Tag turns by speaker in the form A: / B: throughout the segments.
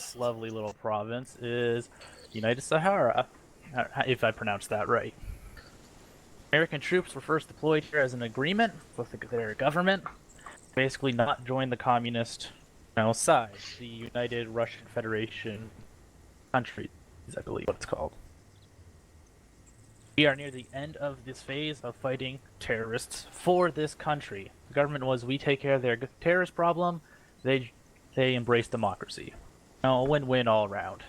A: this lovely little province is United Sahara, if I pronounced that right. American troops were first deployed here as an agreement with their government, basically not join the communist side, the United Russian Federation countries, I believe what it's called. We are near the end of this phase of fighting terrorists for this country. The government was, we take care of their terrorist problem, they embrace democracy. A win-win all around.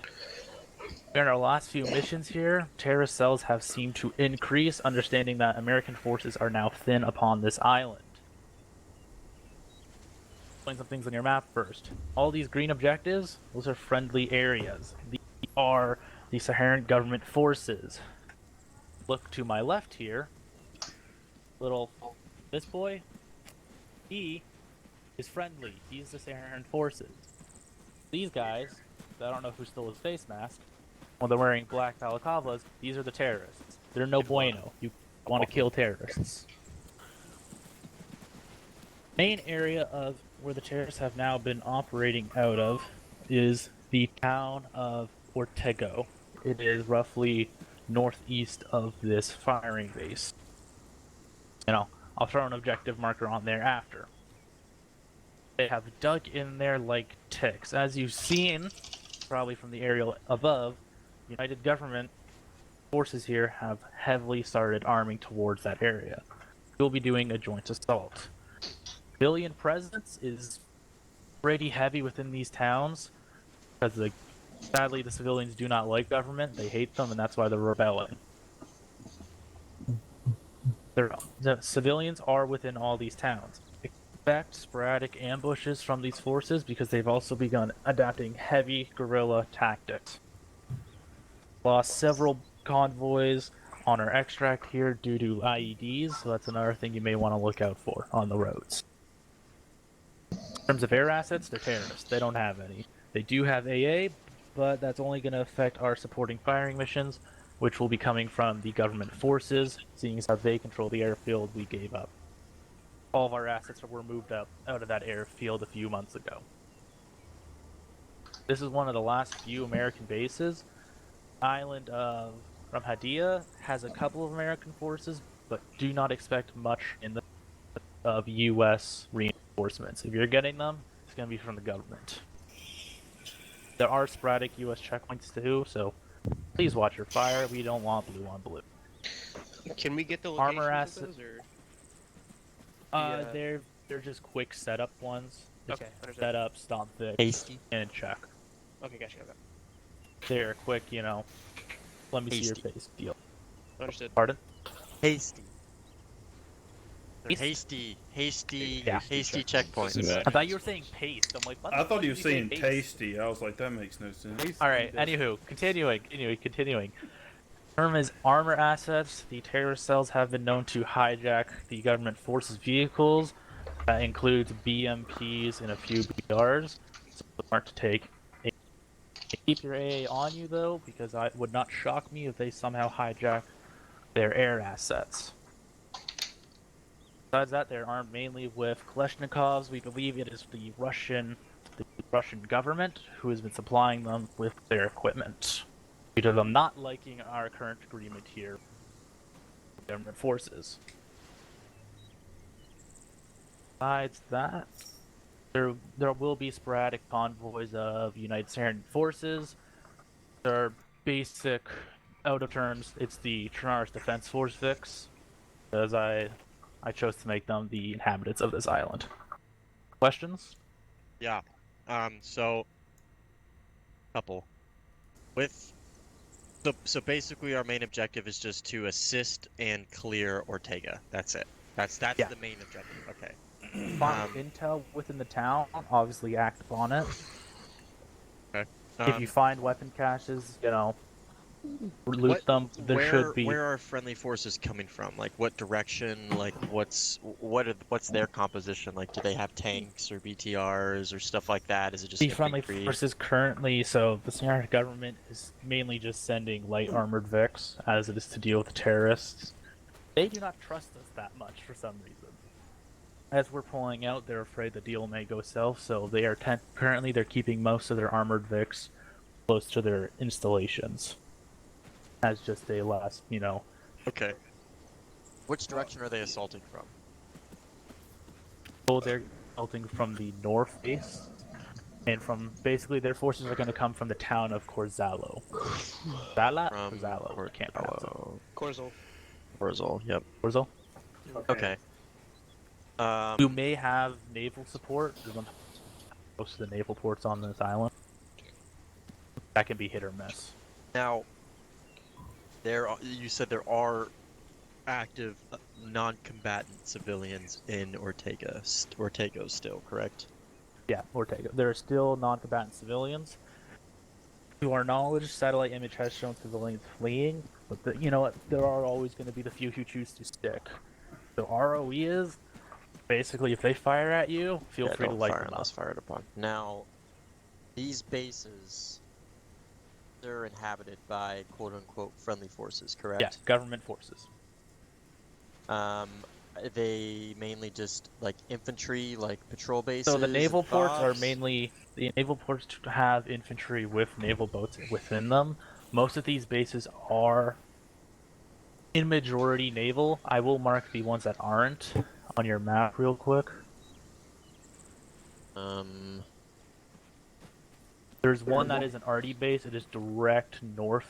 A: During our last few missions here, terrorist cells have seemed to increase, understanding that American forces are now thin upon this island. Explain some things on your map first. All these green objectives, those are friendly areas. These are the Saharan government forces. Look to my left here. This boy, he is friendly. He's the Saharan forces. These guys, I don't know who stole his face mask, when they're wearing black balaclavas, these are the terrorists. They're no bueno. You want to kill terrorists. Main area of where the terrorists have now been operating out of is the town of Ortego. It is roughly northeast of this firing base. I'll throw an objective marker on there after. They have dug in there like ticks. As you've seen, probably from the aerial above, United government forces here have heavily started arming towards that area. We'll be doing a joint assault. Civilian presence is pretty heavy within these towns, because sadly the civilians do not like government, they hate them, and that's why they're rebelling. The civilians are within all these towns. Expect sporadic ambushes from these forces because they've also begun adapting heavy guerrilla tactics. Lost several convoys on our extract here due to IEDs, so that's another thing you may want to look out for on the roads. In terms of air assets, they're terrorists. They don't have any. They do have AA, but that's only going to affect our supporting firing missions, which will be coming from the government forces, seeing as how they control the airfield we gave up. All of our assets were moved out of that airfield a few months ago. This is one of the last few American bases. Island of Ramhadia has a couple of American forces, but do not expect much of U.S. reinforcements. If you're getting them, it's going to be from the government. There are sporadic U.S. checkpoints too, so please watch your fire. We don't want blue on blue.
B: Can we get the locations
A: armor
B: of those, or?
A: They're just quick setup ones.
B: Okay, understood.
A: Setup, stop fix,
C: Hasty.
A: and check.
B: Okay, gotcha.
A: They're quick, let me see your face deal.
B: Understood.
A: Pardon?
C: Hasty.
A: Hasty?
C: Hasty
A: Yeah.
C: checkpoints.
A: I thought you were saying paste. I'm like, what?
D: I thought you were saying tasty. I was like, that makes no sense.
A: Alright, anywho, continuing. Term is armor assets. The terrorist cells have been known to hijack the government forces vehicles. That includes BMPs and a few BRs. So smart to take. Keep your AA on you though, because it would not shock me if they somehow hijack their air assets. Besides that, they're armed mainly with Kalashnikovs. We believe it is the Russian government who has been supplying them with their equipment. Due to them not liking our current agreement here with government forces. Besides that, there will be sporadic convoys of United Saharan forces. They're basic, out of terms, it's the Trinaris Defense Force VIX, as I chose to make them the inhabitants of this island. Questions?
C: Yeah. So couple. So basically our main objective is just to assist and clear Ortega. That's it. That's the main objective. Okay.
A: Find intel within the town, obviously act upon it.
C: Okay.
A: If you find weapon caches, loot them. Should be.
C: Where are friendly forces coming from? Like what direction? Like what's their composition? Like do they have tanks or BTRs or stuff like that? Is it just
A: the friendly forces currently? So the Saharan government is mainly just sending light armored VIX as it is to deal with the terrorists. They do not trust us that much for some reason. as we're pulling out, they're afraid the deal may go south, so they are currently they're keeping most of their armored Vics close to their installations as just a last,
C: Okay. Which direction are they assaulting from?
A: so they're assaulting from the north base, and from basically their forces are going to come from the town of Corzalo. Zala?
C: From
A: Corzalo. I can't pronounce it.
B: Corzel.
C: Corzel, yep.
A: Corzo?
C: Okay.
A: You may have naval support. There's most of the naval ports on this island. That can be hit or miss.
C: Now, you said there are active non-combatant civilians in Ortega still, correct?
A: Yeah, Ortega. There are still non-combatant civilians. To our knowledge, satellite image has shown civilians fleeing, but you know what? There are always going to be the few who choose to stick. So ROE is basically if they fire at you, feel free to light
C: fire
A: them
C: unless
A: up.
C: fired upon. Now, these bases, they're inhabited by quote-unquote friendly forces, correct?
A: Yeah, government forces.
C: Are they mainly just like infantry, like patrol bases?
A: So the naval
C: and
A: ports are
C: FOBs?
A: mainly the naval ports have infantry with naval boats within them. Most of these bases are in majority naval. I will mark the ones that aren't on your map real quick. There's one that is an RD base. It is direct north,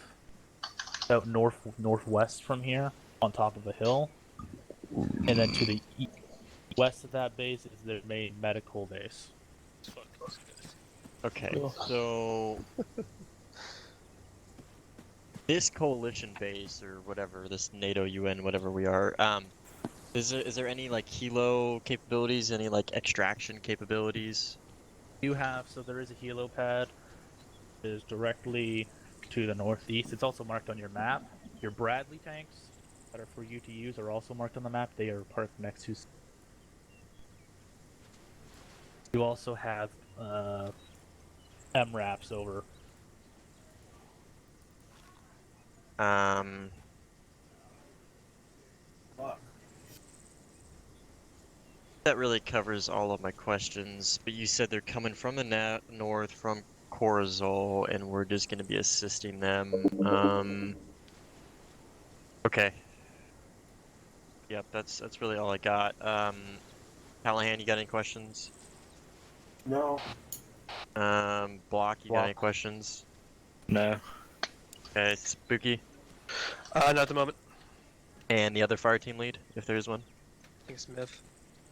A: about northwest from here, on top of a hill, and then to the west of that base is their main medical base.
C: Okay, so this coalition base or whatever, this NATO UN, whatever we are, is there any like helo capabilities, any like extraction capabilities?
A: You have so there is a helipad. It is directly to the northeast. It's also marked on your map. Your Bradley tanks that are for you to use are also marked on the map. They are parked next to. You also have MRAPs over.
C: That really covers all of my questions, but you said they're coming from the north, from Corazol, and we're just going to be assisting them. Okay. Yep, that's really all I got. Callahan, you got any questions?
E: No.
C: Block, you got
A: Block.
C: any questions?
E: No.
C: Okay, Spooky,
B: Not at the moment.
C: and the other fire team lead, if there is one.
B: I think Smith.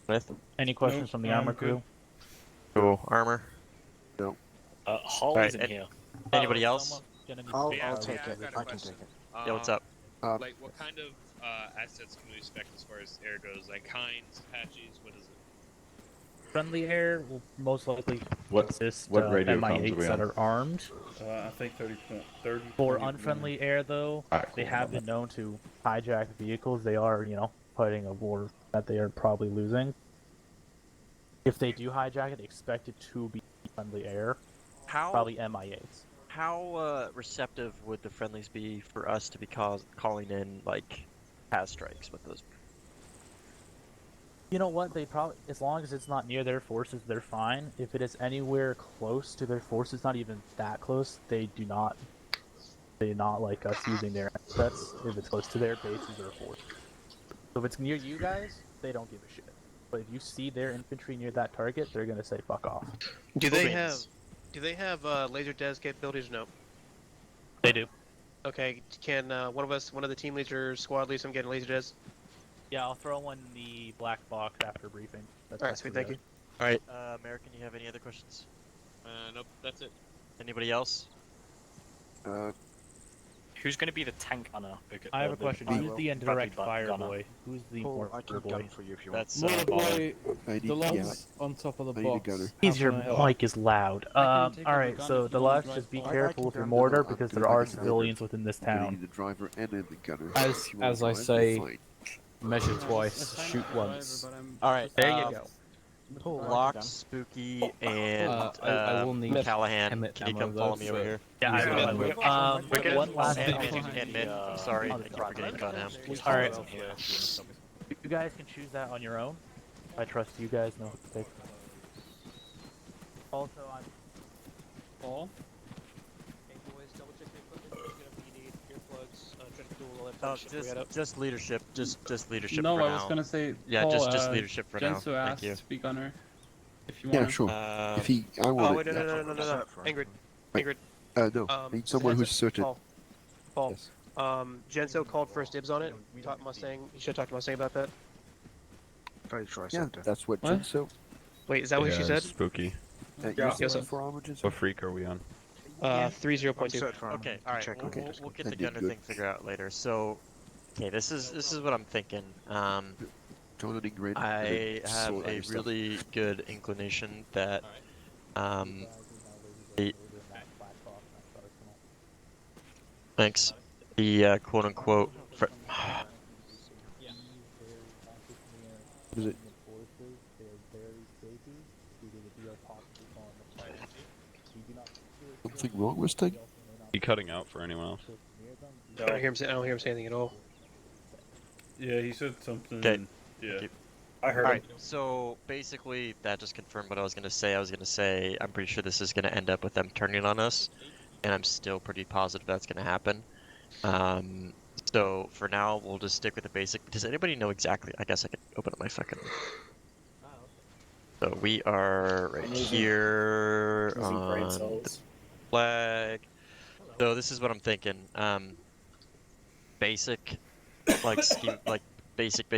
C: Smith.
A: Any questions from the armor crew?
C: Cool. Armor.
E: Hall
C: Right,
E: isn't here.
C: Anybody else?
A: Someone's gonna need
F: I'll,
A: to-
F: I'll
G: Yeah,
F: take
G: yeah,
F: it.
G: I've got
F: I
G: a
F: can
G: question.
F: take it.
C: Yeah, what's up?
G: Like, what kind of assets can we expect as far as air goes? Like, kinds, Apaches, what is it?
A: Friendly air will most likely
H: What
A: consist
H: radio comms are
A: MI8s
H: we
A: that
H: on?
A: are armed.
D: I think 30.30.
A: For unfriendly air, though,
H: Alright,
A: they
H: cool.
A: have been known to hijack vehicles. They are, fighting a war that they are probably losing. If they do hijack it, expect it to be friendly air,
C: How
A: probably MI8s.
C: how receptive would the friendlies be for us to be calling in like PAS strikes with those?
A: You know what? They probably, as long as it's not near their forces, they're fine. If it is anywhere close to their forces, not even that close, they do not like us using their assets. If it's close to their bases or forces. So if it's near you guys, they don't give a shit. But if you see their infantry near that target, they're gonna say fuck off.
B: Do
C: Cool
B: they
C: beans.
B: have laser des capabilities or no?
A: They do.
B: Okay, can one of the team leaders or squad leads, get a laser des?
A: Yeah, I'll throw one in the black box after briefing. That's
B: Alright,
A: best
B: sweet,
A: for
B: thank
A: you.
B: you.
C: All right, American, you have any other questions?
G: Nope, that's it.
C: Anybody else?
E: Who's going to be the tank gunner?
A: I have a question.
F: I
A: Who's
F: will.
A: the indirect
E: Bradley
A: fire
E: gunner.
A: boy? Who's the
F: Paul,
A: more
F: I can
A: boy?
F: gun for you if you want.
C: That's
I: Mother boy,
F: I
I: the
F: need,
I: lads on top of the
F: I need a
I: box.
F: gunner.
A: He's
I: How
A: your
I: can I help?
A: mic is loud.
I: I can take
A: Alright,
I: over gun
A: so
I: if
A: the
I: you want
A: lads
I: to
A: just be
I: drive.
A: careful
F: I
A: with
F: can
A: your
F: gun,
A: mortar
F: but I'm
A: because
F: gonna
A: there are
F: be the gunner.
A: civilians within this
F: I'm gonna
A: town.
F: need the driver and then the gunner.
I: As-
F: If you wanna
I: as I
F: drive,
I: say-
F: fine.
I: Measure
A: Uh,
I: twice, shoot once.
C: All right.
A: There you go.
F: Cool.
C: Lock, Spooky, and
I: I will need
C: Callahan.
I: Emmet
C: Can you
I: ammo
C: come follow
I: though,
C: me over
I: so-
C: here?
A: Yeah, I
I: Use
A: will.
I: it.
A: I will.
C: We're good.
A: One last
C: and,
A: thing.
C: and Min, I'm sorry,
A: on
C: I keep forgetting about him.
A: Alright. You guys can choose that on your own. I trust you guys know who to pick. Also, I'm.
I: Paul?
B: Hey boys, double check your equipment. You're gonna need earplugs, tread dual left
C: Oh,
B: shit before we head out.
C: just leadership. Just leadership
D: No,
C: for
D: I
C: now.
D: was gonna say,
C: Yeah,
D: Paul,
C: just leadership for now.
D: Jensu
C: Thank
D: asked
C: you.
D: to be gunner. If you
F: Yeah,
D: wanna.
F: sure.
C: Um,
F: If he, I
B: Oh
F: want
B: wait,
F: it.
B: no,
F: Yeah.
B: no, no, no, no, no, no. Ingrid,
F: Wait.
B: Ingrid.
F: No. I need
B: Just a
F: someone
B: heads
F: who's
B: up.
F: certain.
B: Paul.
F: Yes.
B: Genso called first dibs on it. Talk Mustang. You should talk to Mustang about that.
F: Yeah, that's what
D: What?
F: Jinso.
B: Wait, is that what she said?
H: Spooky.
F: You
B: Yes,
F: said
B: sir.
F: for armor, Jinso?
H: What freak are we on?
B: 30.2.
C: okay, all right. We'll get the
F: That did
C: gunner
F: good.
C: thing figured out later. So, okay, this is what I'm thinking.
F: Jonathan Ingrid.
C: I have
F: sort out
C: a
F: your stuff.
C: really good inclination that the thanks the quote unquote
F: Is it? Something wrong with Sting?
H: You cutting out for anyone else?
B: I don't hear him say anything at all.
D: Yeah, he said something.
C: Okay.
D: Yeah.
E: I heard
C: Alright, so basically that just confirmed what I was gonna say. I'm pretty sure this is gonna end up with them turning on us, and I'm still pretty positive that's gonna happen. So for now we'll just stick with the basic. Does anybody know exactly? I guess I could open up my fucking. So we are right here on the flag. So this is what I'm thinking. Basic, like scheme, like basic.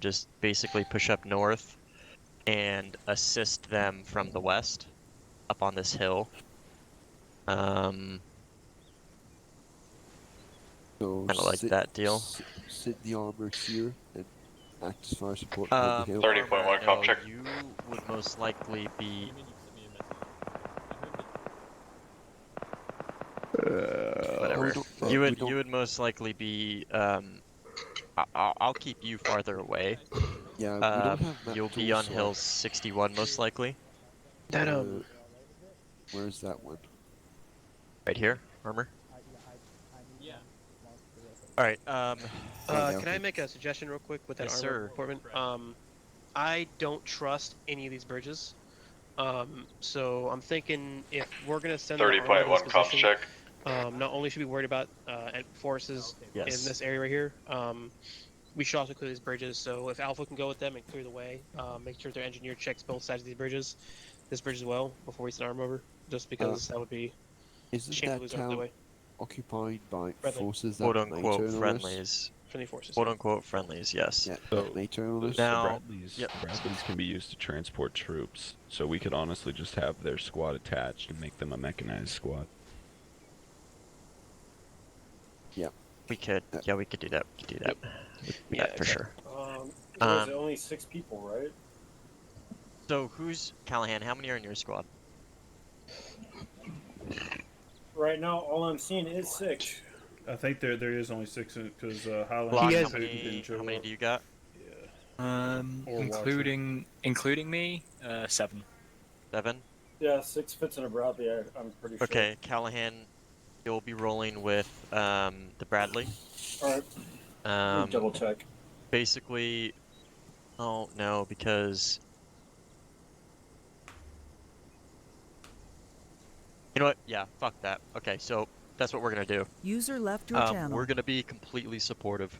C: Just basically push up north and assist them from the west up on this hill.
F: So
C: Kind of like that deal.
F: Sit the armor here and act as fire support on the hill.
C: 30.1 comp check. You would most likely be. Whatever. You would most likely be. I'll keep you farther away.
F: Yeah, we don't have map
C: You'll be
F: tools,
C: on
F: so
C: hill 61 most likely.
B: That
F: where's that one?
C: Right here, armor. All right.
B: can I make a suggestion real quick with that
C: Yes,
B: armor
C: sir.
B: department? I don't trust any of these bridges. So I'm thinking if we're gonna send
H: 30.1 comp check.
B: not only should we be worried about forces in this area right here, we should also clear these bridges. So if Alpha can go with them and clear the way, make sure their engineer checks both sides of these bridges, this bridge as well, before we send arm over, just because that would be
F: Isn't
B: shame to
F: that
B: lose arm that
F: town
B: way.
F: occupied by
B: Friendly.
F: forces that
C: Quote
F: may
C: unquote
F: turn on us?
C: friendlies.
B: Friendly forces.
C: Quote unquote friendlies. Yes.
F: Yeah,
H: So-
F: that may turn on us.
C: Now-
H: Bradleys can be used to transport troops, so we could honestly just have their squad attached and make them a mechanized squad.
C: We could. Yeah, we could do that. We could do that.
B: Yeah,
C: For sure.
E: There's only 6 people, right?
C: So who's Callahan? How many are in your squad?
E: Right now, all I'm seeing is 6.
D: I think there is only 6 because Highland
C: Block,
D: and
C: how
D: Food
C: many?
D: didn't show
C: How many
D: up.
C: do you got?
D: Yeah. Or
E: Including me, 7.
C: 7.
E: Yeah, 6 fits in a Bradley. I'm pretty sure.
C: Okay, Callahan, you'll be rolling with the Bradley.
E: All right. Let me double check.
C: Basically, oh no, because you know what? Yeah, fuck that. Okay, so that's what we're gonna do.
J: User left your channel.
C: We're gonna be completely supportive.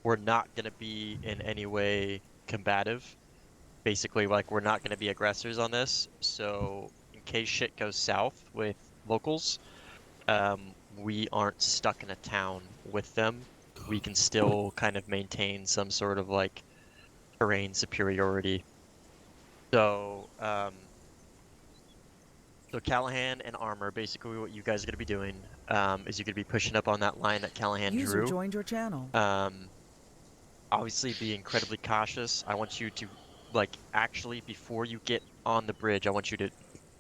C: We're not gonna be in any way combative. Basically, like we're not gonna be aggressors on this. So in case shit goes south with locals, we aren't stuck in a town with them. We can still kind of maintain some sort of like terrain superiority. So, so Callahan and Armor, basically what you guys are going to be doing is you're going to be pushing up on that line that Callahan
J: User
C: drew.
J: joined your channel.
C: Obviously be incredibly cautious. I want you to, like, actually before you get on the bridge, I want you to,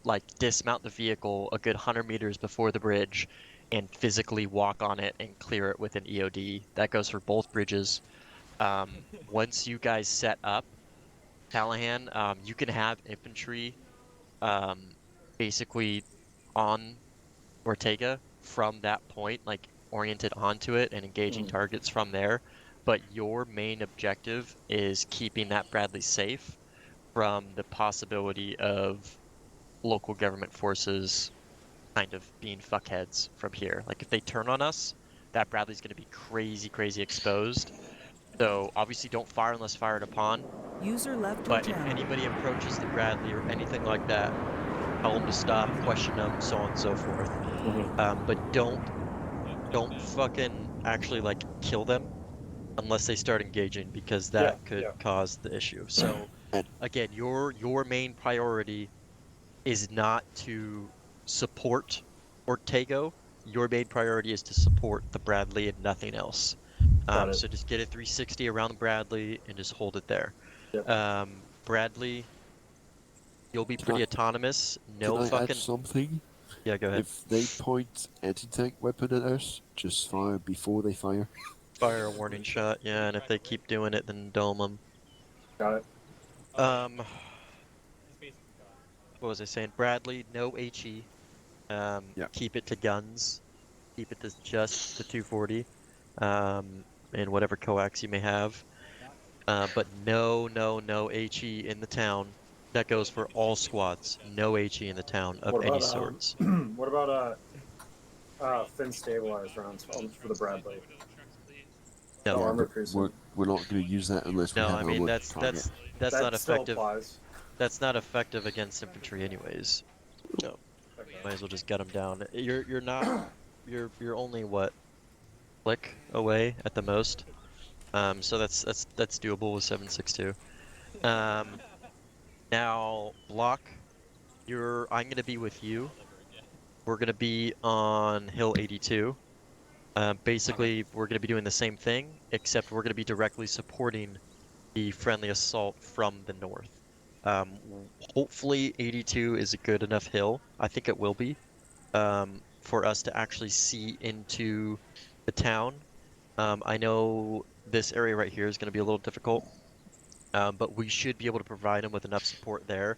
C: like, dismount the vehicle a good 100 meters before the bridge and physically walk on it and clear it with an EOD. That goes for both bridges. Once you guys set up, Callahan, you can have infantry basically on Ortega from that point, like oriented onto it and engaging targets from there. but your main objective is keeping that Bradley safe from the possibility of local government forces kind of being fuckheads from here. Like if they turn on us, that Bradley's going to be crazy, crazy exposed. So obviously don't fire unless fired upon.
J: User left your
C: But if
J: channel.
C: anybody approaches the Bradley or anything like that, tell them to stop, question them, so on and so forth. But don't fucking actually like kill them unless they start engaging, because that could cause the issue. So again, your main priority is not to support Ortego. Your main priority is to support the Bradley and nothing else. So just get a 360 around the Bradley and just hold it there. Bradley, you'll be pretty autonomous. No
F: Can I
C: fucking.
F: add something?
C: Yeah, go ahead.
F: If they point anti-tank weapon at us, just fire before they fire.
C: Fire a warning shot, yeah, and if they keep doing it, then dome them.
E: Got it.
C: What was I saying? Bradley, no HE. Keep it to guns. Keep it to just the 240. And whatever coax you may have. But no HE in the town. That goes for all squads. No HE in the town of any sorts.
E: What about fin stabilized rounds for the Bradley?
C: No,
E: armor piercing.
F: We're not going to use that unless we
C: no,
F: have
C: I mean
F: armored
C: that's
F: target.
C: not
E: still
C: effective.
E: applies.
C: That's not effective against infantry, anyways. No, might as well just gut them down. You're not. You're only what, click away at the most. So that's doable with 7.62. Now block. I'm gonna be with you. We're gonna be on Hill 82. Basically, we're gonna be doing the same thing, except we're gonna be directly supporting the friendly assault from the north. Hopefully 82 is a good enough hill. I think it will be, for us to actually see into the town. I know this area right here is going to be a little difficult, but we should be able to provide them with enough support there.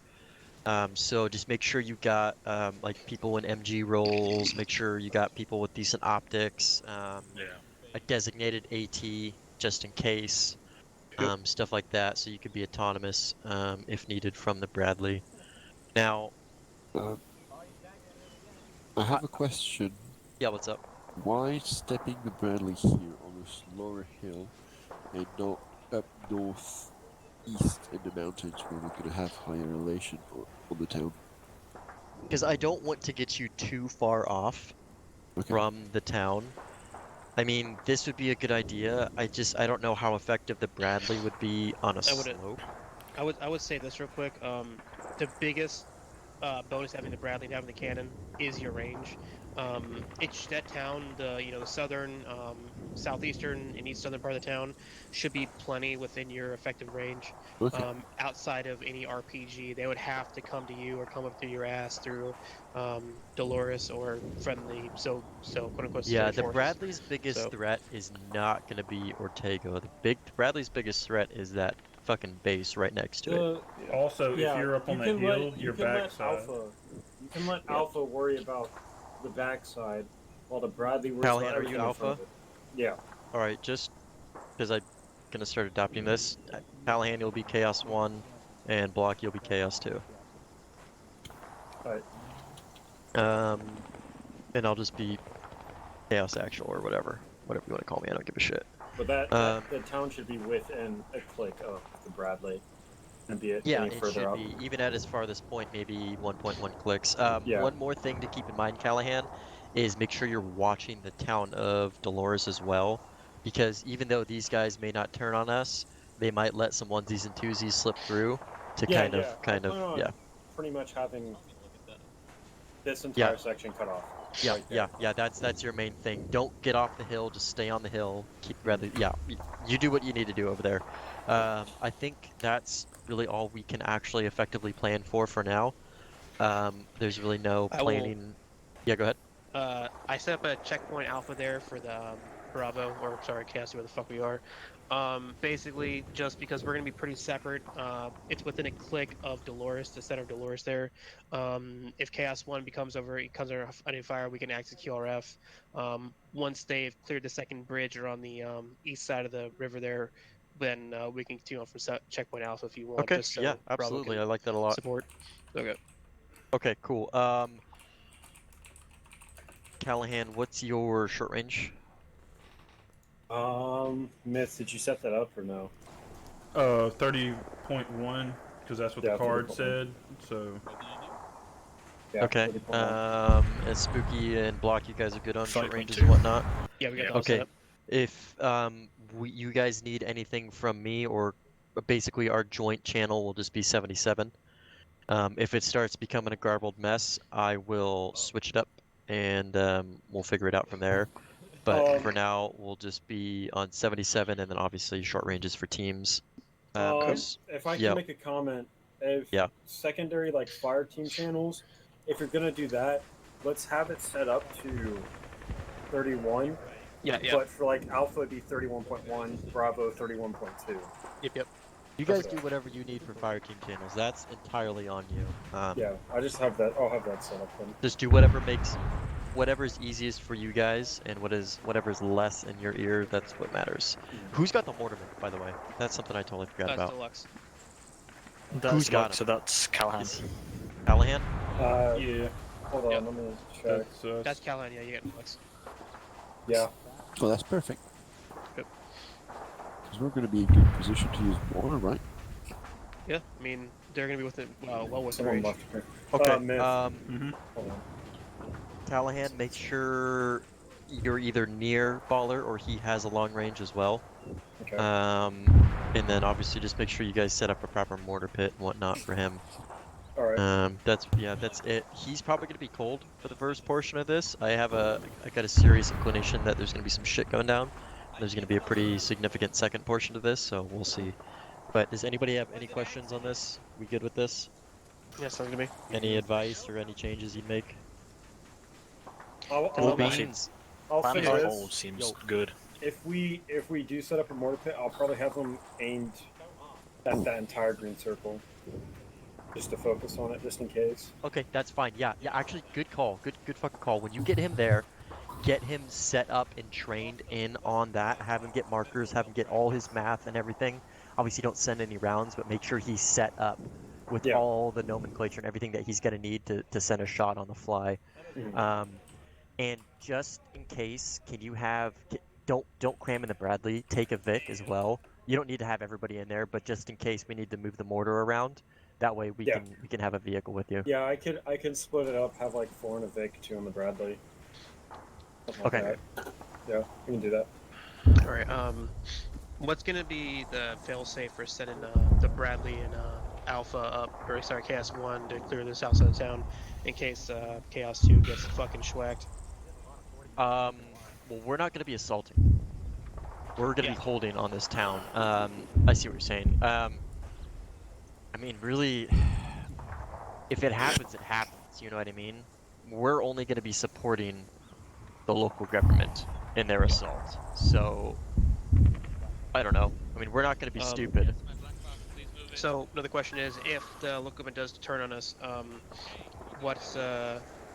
C: So just make sure you got like people in MG roles, make sure you got people with decent optics, a designated AT just in case. Stuff like that, so you could be autonomous if needed from the Bradley. Now,
F: I have a question.
C: Yeah, what's up?
F: Why stepping the Bradley here on this lower hill and not up north east in the mountains where we're going to have higher elevation on the town?
C: Because I don't want to get you too far off from the town. I mean, this would be a good idea. I don't know how effective the Bradley would be on a slope.
B: I would say this real quick. The biggest bonus having the Bradley and having the cannon is your range. That town, the southern, southeastern, and east southern part of the town should be plenty within your effective range. Outside of any RPG, they would have to come to you or come up through your ass through Dolores or friendly. So quote unquote.
C: Yeah, the
B: forces.
C: Bradley's biggest threat is not going to be Ortego. Bradley's biggest threat is that fucking base right next to it.
D: Also, if you're up on that hill, your backside.
E: You can let Alpha worry about the backside, while the Bradley worries
C: Callahan,
E: about
C: are you
E: everything in front
C: Alpha?
E: of it. Yeah.
C: All right, just because I'm gonna start adopting this, Callahan, you'll be Chaos 1, and Block, you'll be Chaos 2.
E: Alright.
C: And I'll just be Chaos Actual or whatever you want to call me. I don't give a shit.
E: But the town should be within a click of the Bradley. And be
C: yeah,
E: any
C: it
E: further
C: should
E: up.
C: be. Even at its farthest point, maybe 1.1 clicks.
E: Yeah.
C: One more thing to keep in mind, Callahan, is make sure you're watching the town of Dolores as well. Because even though these guys may not turn on us, they might let some onesies and twosies slip through to kind of,
E: pretty much having this entire section cut off.
C: Yeah, that's your main thing. Don't get off the hill, just stay on the hill. You do what you need to do over there. I think that's really all we can actually effectively plan for now. There's really no planning. Yeah, go ahead.
B: I set up a checkpoint Alpha there for the Bravo, or sorry, Chaos, where the fuck we are. Basically, just because we're gonna be pretty separate. It's within a click of Dolores, the center of Dolores. There, if Chaos One becomes under fire, we can access QRF. Once they've cleared the second bridge or on the east side of the river there, then we can continue on from Checkpoint Alpha if you want.
C: Okay,
B: Just so
C: yeah,
B: Bravo
C: absolutely.
B: can
C: I like that a lot.
B: support. Okay.
C: Okay, cool. Callahan, what's your short range?
E: Myth, did you set that up or no?
D: 30.1, because that's what the card
E: 30.1.
D: said. So
E: Yeah,
C: Okay.
E: 30.1.
C: And Spooky and Block, you guys are good on short
J: 5.2.
C: ranges and whatnot.
B: Yeah, we got those set
C: Okay.
B: up.
C: If you guys need anything from me, or basically our joint channel will just be 77. If it starts becoming a garbled mess, I will switch it up and we'll figure it out from there. But for now, we'll just be on 77, and then obviously short ranges for teams.
E: If I can make a comment, if
C: Yeah.
E: secondary like fire team channels, if you're gonna do that, let's have it set up to 31.
B: Yeah.
E: But for like Alpha, it'd be 31.1, Bravo 31.2.
B: Yep.
C: You guys do whatever you need for fire team channels. That's entirely on you.
E: Yeah, I just have that. I'll have that set up then.
C: Just do whatever is easiest for you guys, and whatever is less in your ear. That's what matters. Who's got the mortarman, by the way? That's something I totally forgot about.
B: Deluxe.
C: Who's got him?
J: So that's Callahan.
C: Callahan?
D: yeah,
E: Hold on, let me check.
B: That's Callahan. Yeah, you got Deluxe.
E: Yeah.
F: Oh, that's perfect.
B: Yep.
F: Because we're going to be in good position to use mortar, right?
B: Yeah, I mean they're gonna be within well within
E: Someone
B: range.
E: left here.
C: Okay.
E: Myth.
D: Mm-hmm.
E: Hold on.
C: Callahan, make sure you're either near Baller or he has a long range as well.
E: Okay.
C: And then obviously just make sure you guys set up a proper mortar pit and whatnot for him.
E: All right.
C: That's it. He's probably gonna be cold for the first portion of this. I got a serious inclination that there's gonna be some shit going down. There's gonna be a pretty significant second portion to this, so we'll see. But does anybody have any questions on this? We good with this?
B: Yeah, sounds good to me.
C: Any advice or any changes you'd make?
E: I'll
C: Cool
E: say
C: beans.
E: this.
J: Seems good.
E: If we do set up a mortar pit, I'll probably have them aimed at that entire green circle, just to focus on it, just in case.
C: Okay, that's fine. Yeah. Actually, good call. Good fucking call. When you get him there, get him set up and trained in on that. Have him get markers. Have him get all his math and everything. Obviously, don't send any rounds, but make sure he's set up with all the nomenclature and everything that he's gonna need to send a shot on the fly. And just in case, can you don't cram in the Bradley. Take a Vic as well. You don't need to have everybody in there, but just in case we need to move the mortar around, that way we can have a vehicle with you.
E: Yeah, I can split it up. Have like 4 in a Vic, 2 in the Bradley. Something
C: Okay.
E: like that. Yeah, we can do that.
B: All right. What's gonna be the failsafe for setting the Bradley and Alpha up, or sorry, Chaos 1 to clear this outside of town, in case Chaos 2 gets fucking schwacked?
C: Well, we're not gonna be assaulting. We're gonna be holding on this town. I see what you're saying. I mean, really, if it happens, it happens. You know what I mean? We're only gonna be supporting the local government in their assault. So, I don't know. I mean, we're not gonna be stupid.
B: So another question is, if the local government does turn on us,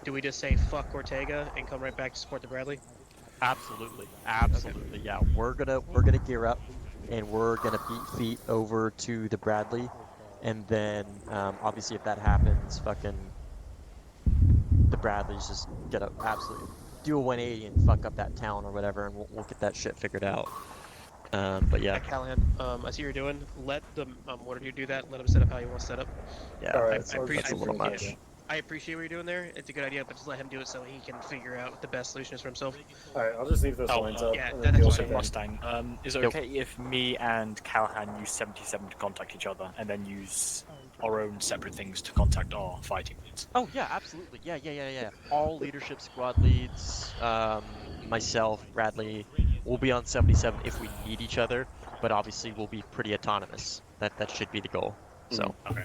B: do we just say fuck Ortega and come right back to support the Bradley?
C: Absolutely. Yeah, we're gonna gear up, and we're gonna beat feet over to the Bradley, and then obviously if that happens, fucking the Bradleys just gonna absolutely do a 180 and fuck up that town or whatever, and we'll get that shit figured out. But yeah.
B: Callahan, I see what you're doing. Let the mortar dude do that. Let him set up how he wants to set up.
C: Yeah,
E: Alright,
C: that's a little much.
B: I appreciate what you're doing there. It's a good idea, but just let him do it so he can figure out what the best solution is for himself.
E: Alright, I'll just leave those lines up.
B: Yeah,
E: and
B: that's
E: then
B: also
E: deal with it.
J: Mustang, is it okay if me and Callahan use 77 to contact each other, and then use our own separate things to contact our fighting leads?
C: Oh yeah, absolutely. Yeah. All leadership squad leads, myself, Bradley, we'll be on 77 if we need each other, but obviously we'll be pretty autonomous. That should be the goal. So,
J: Okay.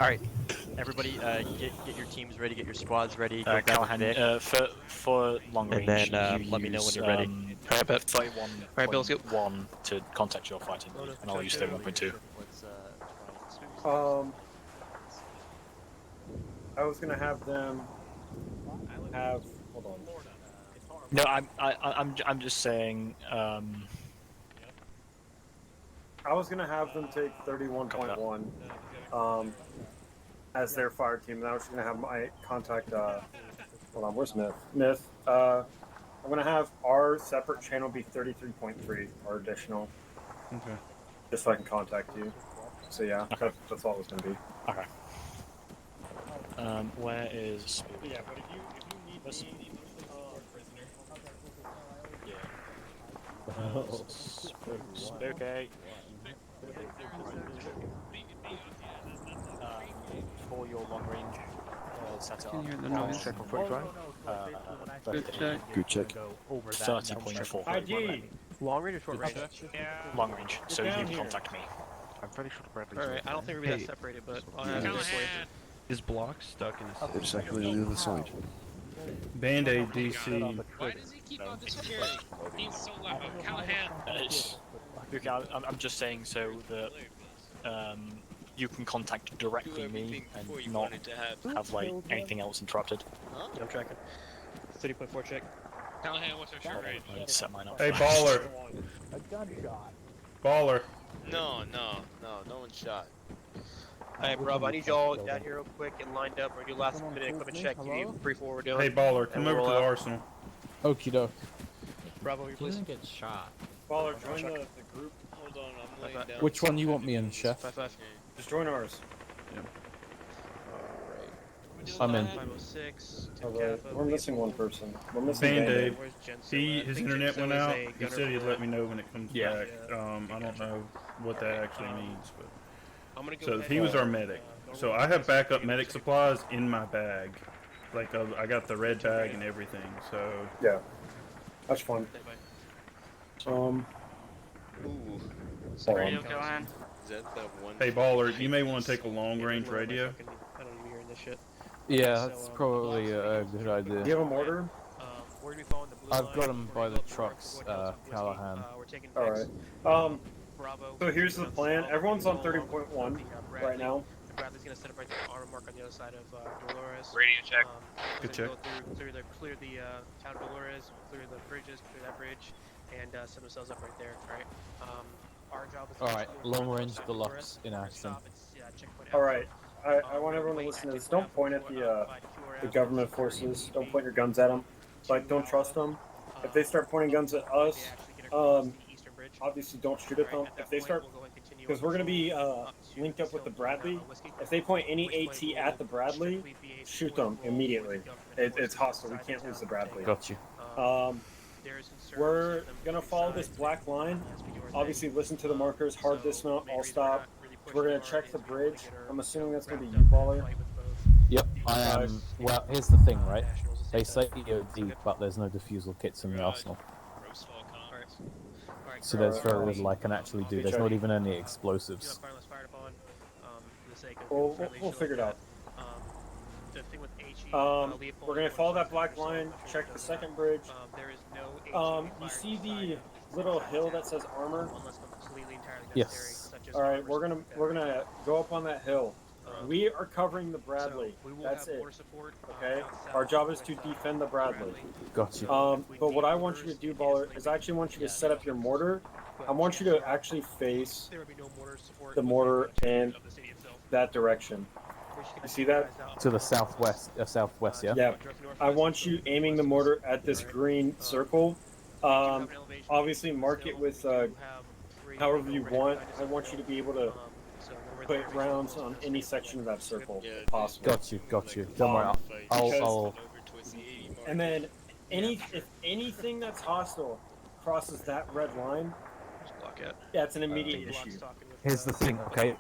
C: all right, everybody, get your teams ready, get your squads ready. Go grab a
J: Callahan,
C: Vic.
J: for long
C: And
J: range,
C: then,
J: you
C: let me know when
J: use,
C: you're ready.
B: Alright, bet.
J: 31.1 to contact your fighting lead, and I'll use 31.2.
C: Let's try and squeeze
E: I was gonna have them have. Hold on.
J: No, I'm just saying.
E: I was gonna have them take 31.1 as their fire team, and I was gonna have my contact. Hold on, where's Myth? Myth. I'm gonna have our separate channel be 33.3, our additional,
D: Okay.
E: just so I can contact you. So yeah,
J: Okay.
E: that's all it was gonna be.
J: Okay. Where is?
E: Yeah, but if you need
J: Where's-
E: me,
J: Spooky. For your long range setup.
I: Can you hear the noise?
J: Check on 45.
F: Good check.
J: 30.4.
E: ID.
B: Long range or short range?
J: Long range, so you
E: down
J: can
E: here.
J: contact me.
C: I'm pretty sure Bradley's
B: Alright, I don't think we're gonna be that separated, but I'll have this later.
H: Is block stuck in a
F: Exactly on the other side.
D: Band-Aid DC.
G: Why does he keep on disappearing? He's so loud. Callahan!
J: Look, I'm just saying so that you can contact directly me and not have like anything else interrupted.
B: Yeah, I'm tracking. 30.4 check.
G: Callahan, what's our short range?
J: I'd set mine up.
D: Hey,
J: first.
D: baller. Baller.
K: No one shot.
B: Alright, Rob, I need y'all down here real quick and lined up. We're gonna do last minute equipment check. Give me a brief what we're doing.
D: Hey, baller. Come
B: And
D: over
B: we'll
D: to the
B: roll out.
D: arsenal.
L: Okie doke.
B: Bravo, you please.
L: get shot.
E: Baller, join the group.
K: Hold on, I'm laying down.
L: Which one you want me in, Chef?
B: 5-5.
E: Just join ours.
L: I'm in.
B: 506.
E: Alright, we're missing one person. We're missing
D: Band-Aid.
B: Where's Jensen?
D: He,
B: I
D: his
B: think
D: internet
B: Jensen
D: went
B: was
D: out.
B: a
D: He
B: gunner
D: said he'd
B: for
D: let me know when it comes
J: Yeah.
D: back. I don't know what that actually means, but.
B: I'm gonna go
D: So
B: ahead
D: he was
B: and,
D: our medic. So I have backup medic supplies in my bag. Like I got the red bag and everything. So
E: Yeah, that's fun.
K: Ooh.
B: Radio, Callahan.
K: Is that the one?
D: hey baller, you may want to take a long range
B: I don't
D: radio.
B: even hear this shit.
L: Yeah,
B: So,
L: that's probably a good
E: Do
L: idea.
E: you have a mortar?
B: We're gonna be following the blue
L: I've
B: line.
L: got 'em
B: We're
L: by
B: gonna
L: the
B: go up north,
L: trucks,
B: go Delta Whiskey.
L: Callahan.
B: We're taking
E: All
B: Vex,
E: right.
B: Bravo.
E: So here's the plan.
B: South,
E: Everyone's on
B: along
E: 30.1
B: with the,
E: right
B: Bradley.
E: now.
B: And Bradley's gonna set up right there, armor mark on the other side of Dolores.
G: Radio check.
D: Good
B: Gonna
D: check.
B: Go through, clear the town of Dolores, clear the bridges, clear that bridge, and set themselves up right there. All right. Our job is.
L: Alright,
B: to
L: long
B: go
L: range
B: south of
L: deluxe
B: Dolores.
L: in
B: We're gonna
L: action.
B: stop at, checkpoint
E: All
B: Alpha.
E: right. I want everyone to listen to this. Don't point at the government forces. Don't point your guns at them. Like, don't trust them. If they start pointing guns at us, obviously don't shoot at them. If they start, because we're gonna be linked up with the Bradley. If they point any AT at the Bradley, shoot them immediately. It's hostile. We can't lose the Bradley.
L: Got you.
E: We're gonna follow this black line. Obviously, listen to the markers. Hard dismount. All stop. We're gonna check the bridge. I'm assuming that's gonna be you, baller.
L: Yep, I am. Well, here's the thing, right? They say EOD, but there's no defusal kits in the arsenal. So there's very little I can actually do. There's not even any explosives.
E: We'll figure it out. We're gonna follow that black line. Check the second bridge. You see the little hill that says armor?
L: Yes.
E: All right, we're gonna go up on that hill. We are covering the Bradley. That's it. Okay. Our job is to defend the Bradley.
L: Got you.
E: But what I want you to do, baller, is I actually want you to set up your mortar. I want you to actually face the mortar in that direction. You see that?
L: To the southwest, southwest, yeah?
E: Yeah. I want you aiming the mortar at this green circle. Obviously, mark it with however you want. I want you to be able to put rounds on any section of that circle possible.
L: Got you. Don't worry. I'll.
E: And then, if anything that's hostile crosses that red line, yeah, it's an immediate issue.
L: Here's the thing, okay?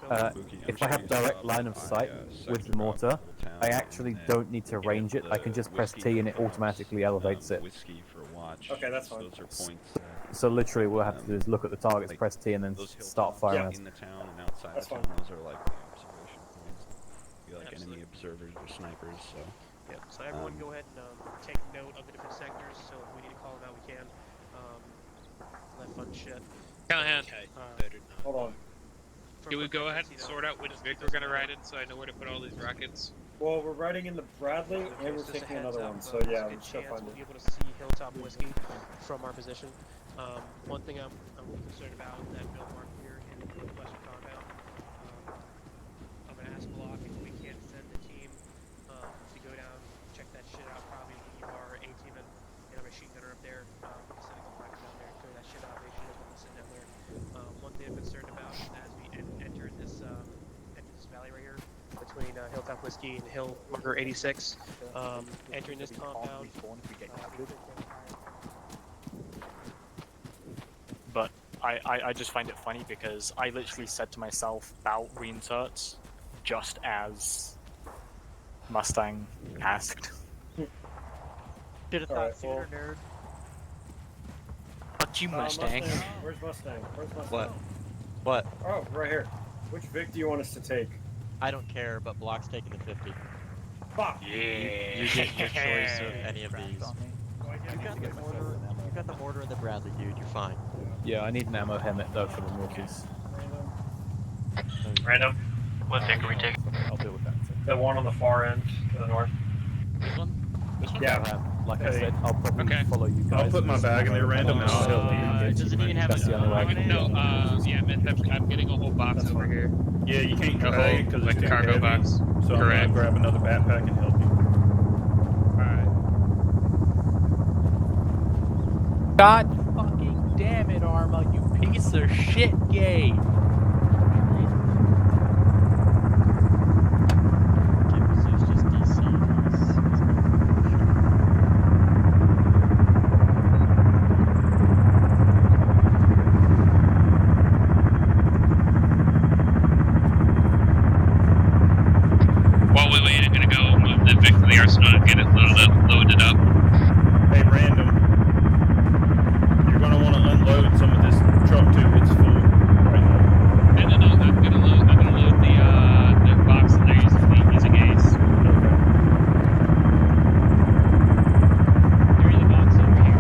L: If I have direct line of sight with the mortar, I actually don't need to range it. I can just press T and it automatically elevates it.
E: Okay, that's fine.
L: So literally, what we'll have to do is look at the targets, press T, and then start firing.
H: In the town and outside
E: That's
H: the town,
E: fine.
H: those are like the be like enemy observers or snipers. So.
B: Yeah. So everyone, go ahead and take note of the different sectors. So if we need to call them out, we can. All that fun shit.
G: Callahan.
E: Hold on.
G: Can we go ahead and sort out which Vic we're gonna ride in so I know where to put all these rockets?
E: Well, we're riding in the Bradley, and we're taking another one, so yeah, we're just gonna find
B: we'll
E: it.
B: be able to see Hilltop Whiskey from our position. One thing I'm a little concerned about is that mill mark here in the northwestern compound. I'm gonna ask Block if we can send a team to go down, check that shit out. Probably leave our A-team and a machine gunner up there. We can send a couple rifles down there, clear that shit out. Make sure there's nothing sitting down there. One thing I'm concerned about is as we enter this valley right here between Hilltop Whiskey and Hill Marker 86, entering this compound.
J: But I just find it funny because I literally said to myself about reinserts just as Mustang asked.
M: Should have thought sooner, nerd.
J: Fuck you, Mustang.
E: Where's Mustang? Where's Mustang?
C: What? What?
E: Oh, right here. Which Vic do you want us to take?
C: I don't care, but Block's taking the 50.
E: Fuck!
C: Yeah. You get your choice of any of these. You got the mortar and the Bradley, dude. You're fine.
L: Yeah, I need an ammo helmet though for the mortars.
N: Random. What Vic are we taking?
L: I'll deal with that.
N: The one on the far end to the north.
G: This one? This one?
E: Yeah.
L: Like I said, I'll probably follow you guys.
D: I'll put my bag in there random and I'll
G: Does it even have
L: That's the only way I can
G: No, yeah, I'm getting a whole box over here.
D: Yeah, you can't
G: A
D: drag
G: whole,
D: because
G: like,
D: it's too
G: cargo
D: heavy.
G: box.
D: So I'm
G: Correct.
D: gonna grab another backpack and help you.
A: God fucking damn it, Arma, you piece of shit game!
G: While we wait, I'm gonna go move the Vic to the arsenal and get it loaded up.
D: Hey, random. You're gonna want to unload some of this truck too. It's full right now.
G: No, I'm gonna load the box that they're using Ace. Carry the box over here.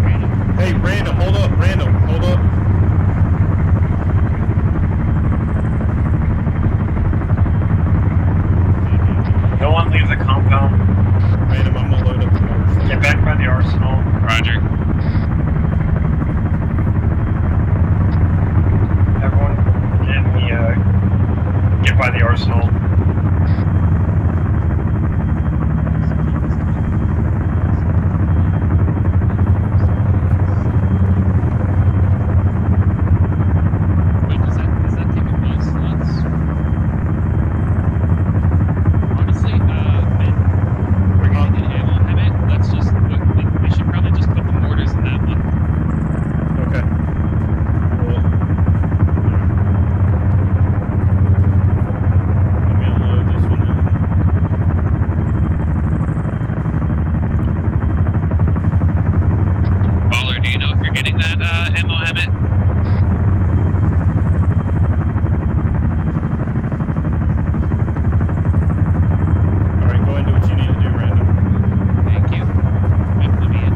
G: Random.
D: Hey, random, hold up, random, hold up.
N: No one leave the compound.
D: Random, I'm gonna load up the motorcycle.
N: Get back by the arsenal.
G: Roger.
N: Everyone, get by the arsenal.
G: Wait, does that take up both slots? Honestly, we're gonna get ammo habit. Let's just we should probably just put the mortars in that one.
D: Okay. Well, let me unload this one then.
G: Baller, do you know if you're getting that ammo habit?
D: Alright, go ahead and do what you need to do, random.
G: Thank you. Let me in.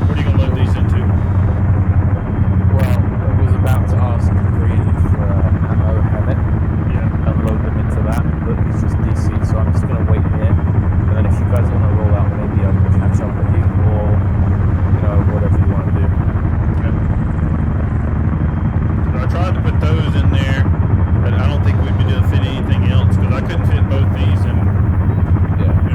D: What are you gonna load these into?
L: Well, I was about to ask Green for ammo helmet.
D: Yeah.
L: And load them into that, but it's just DC, so I'm just gonna wait here. And then if you guys want to roll out, maybe I can catch up with you, or whatever you want to do.
D: Okay. So I tried to put those in there, but I don't think we'd be able to fit anything else because I couldn't fit both these in.
L: Yeah.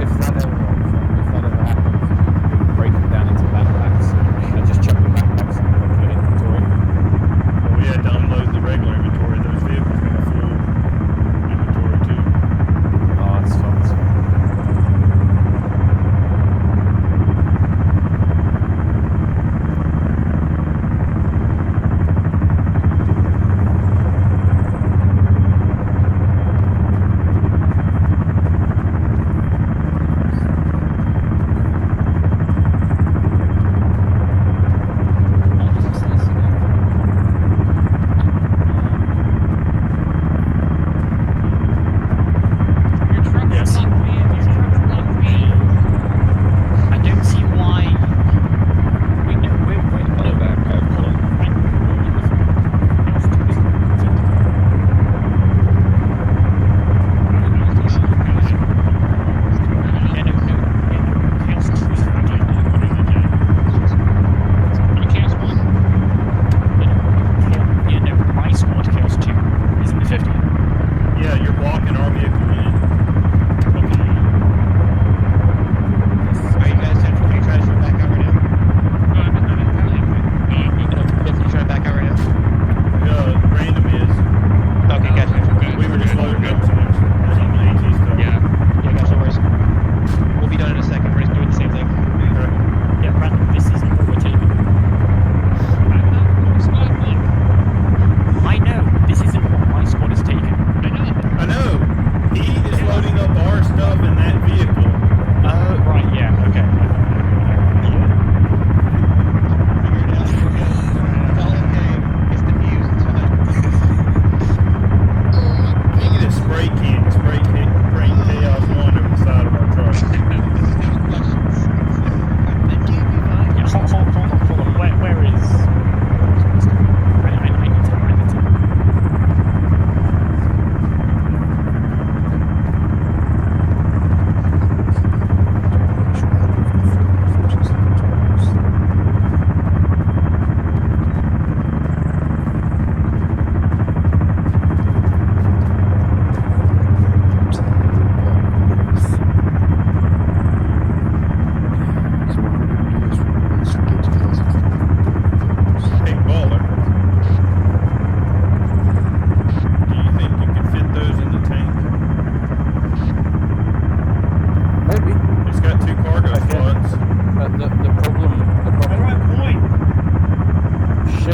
L: If that ever happens, we break them down into backpacks and just chuck the backpacks in the regular inventory.
D: Well, we had to unload the regular inventory. Those vehicles got a full inventory too.
L: Oh, that's fucked.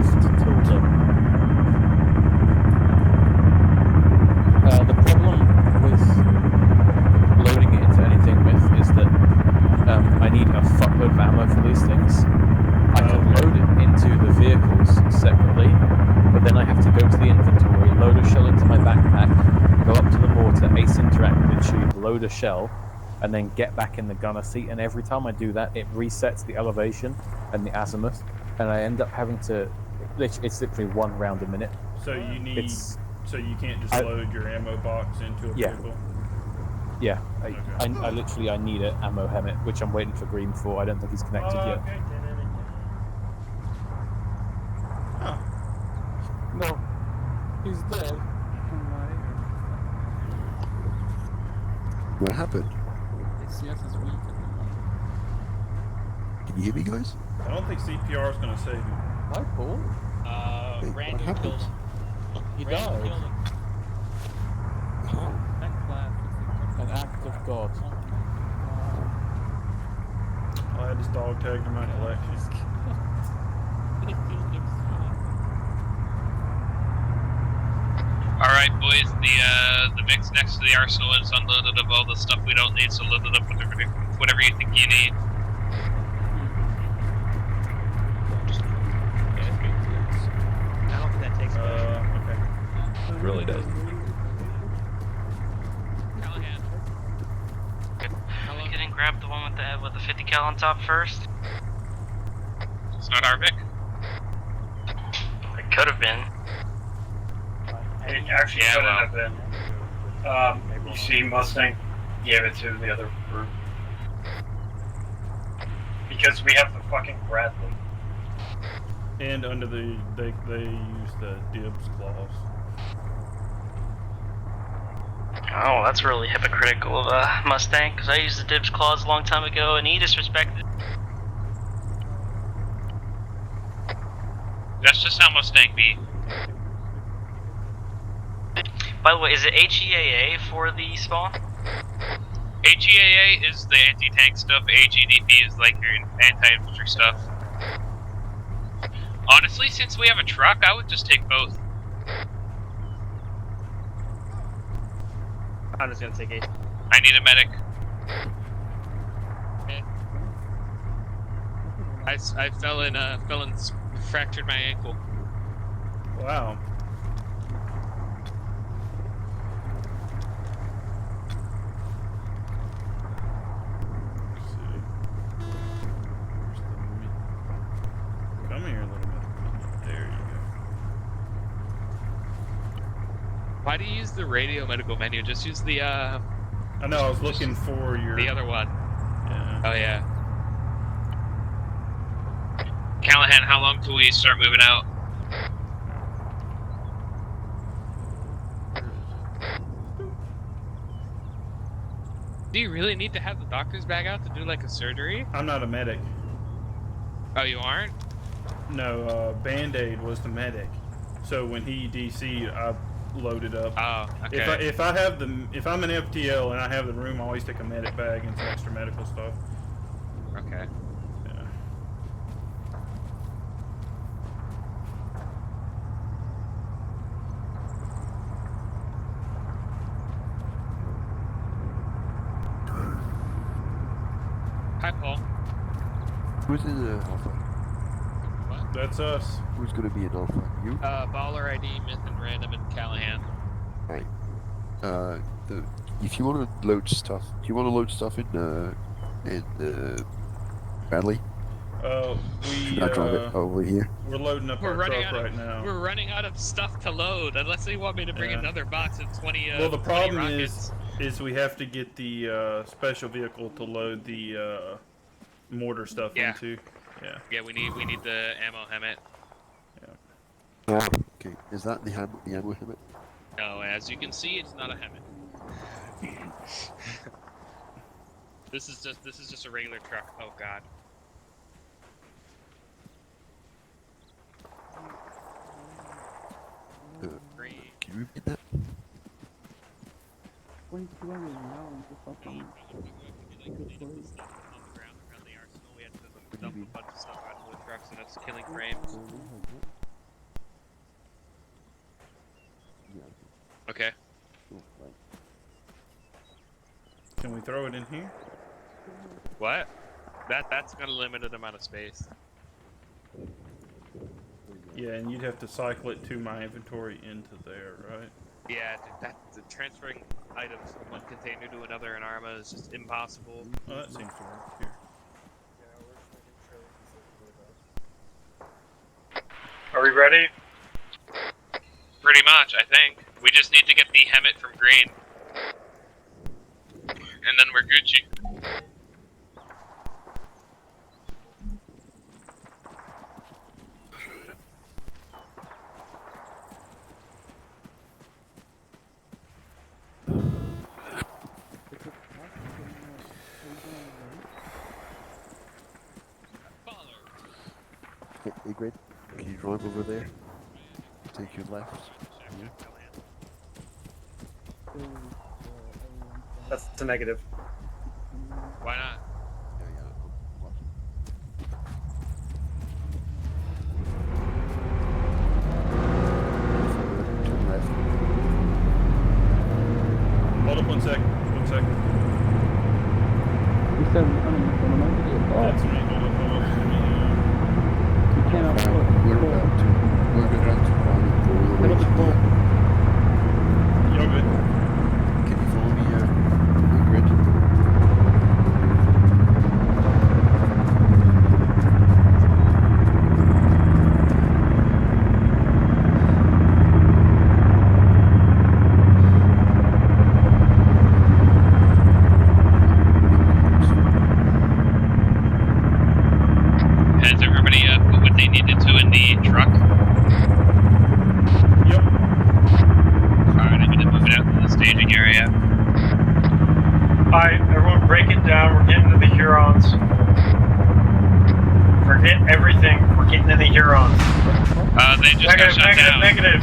L: shift tilde. The problem with loading it into anything with is that I need a fuckload of ammo for these things. I can load it into the vehicles separately, but then I have to go to the inventory, load a shell into my backpack, go up to the mortar, ace interact with the tube, load a shell, and then get back in the gunner seat. And every time I do that, it resets the elevation and the azimuth, and I end up having to. It's literally 1 round a minute.
D: So you need. So you can't just load your ammo box into a vehicle?
L: Yeah, I literally need an ammo helmet, which I'm waiting for Green for. I don't think he's connected yet.
D: Okay.
I: No. He's dead.
F: What happened?
I: CS is weak.
F: Can you hear me, guys?
D: I don't think CPR is going to save you.
I: Hi, Paul.
F: Hey, what happened?
I: He died. An act of God.
D: I had this dog tagged in my collection.
G: Alright, boys, the mix next to the arsenal is unloaded of all the stuff we don't need, so load it up with whatever you think you need.
B: I don't think that takes much.
D: Okay.
H: It really does.
G: Callahan.
O: Are we gonna grab the one with the 50 cal on top first?
G: It's not our Vic.
O: It could have been.
N: It actually couldn't have been. You see, Mustang gave it to the other group. Because we have the fucking Bradley.
D: And under they use the dibs clause.
O: Oh, that's really hypocritical of Mustang, because I used the dibs clause a long time ago and he disrespected it.
G: That's just how Mustang be.
O: By the way, is it HEAA for the spawn?
G: HEAA is the anti-tank stuff, HEDP is like your anti-infantry stuff. Honestly, since we have a truck, I would just take both.
B: I'm just gonna take it.
G: I need a medic. I fell and fractured my ankle.
D: Wow. Let's see. Come here, little bit. There you go.
G: Why do you use the radio medical menu? Just use the
D: I know, I was looking for your...
G: the other one.
D: Yeah.
G: Oh yeah. Callahan, how long till we start moving out? Do you really need to have the doctor's bag out to do like a surgery?
D: I'm not a medic.
G: Oh, you aren't?
D: No, Band-Aid was the medic. So when he DC'd, I loaded up.
G: Oh, okay.
D: If I'm an FTL and I have the room, I always take a medic bag and some extra medical stuff.
G: Okay.
D: Yeah.
G: Hi, Paul.
F: Who's in the Alpha?
G: What?
D: That's us.
F: Who's going to be in Alpha? You?
G: Baller ID, Myth, and Random, and Callahan.
F: Right. If you want to load stuff, do you want to load stuff in Bradley?
D: We
F: I drive it over here.
D: We're loading up our truck right now.
G: We're running out of stuff to load, unless they want me to bring another box of 20
D: well, the problem
G: rockets.
D: is we have to get the special vehicle to load the mortar stuff into. Yeah.
G: Yeah, we need the ammo helmet.
F: Yeah. Okay. Is that the ammo helmet?
G: No, as you can see, it's not a helmet. This is just a regular truck. Oh god.
F: Can you repeat that?
G: Dump a bunch of stuff onto the trucks and it's killing frames. Okay.
D: Can we throw it in here?
G: What? That's got a limited amount of space.
D: Yeah, and you'd have to cycle it to my inventory into there, right?
G: Yeah, transferring items from one container to another in Arma is just impossible.
D: Oh, that seems to work here.
N: Are we ready?
G: Pretty much, I think. We just need to get the Hemet from Green. And then we're Gucci.
F: Hey, Grid, can you drive over there? Take your left. Here.
E: That's a negative.
G: Why not?
F: Turn left.
D: Hold up 1 sec. 1 sec. That's me. Hold up.
F: We're about to run all the way to the...
D: You're good.
F: Can you follow me, Grid?
G: Has everybody put what they needed to in the truck?
D: Yep.
G: Alright, I'm gonna move it out to the staging area.
N: Alright, everyone break it down. We're getting to the Hurons. Forget everything. We're getting to the Hurons.
G: They just got shot down.
N: Negative.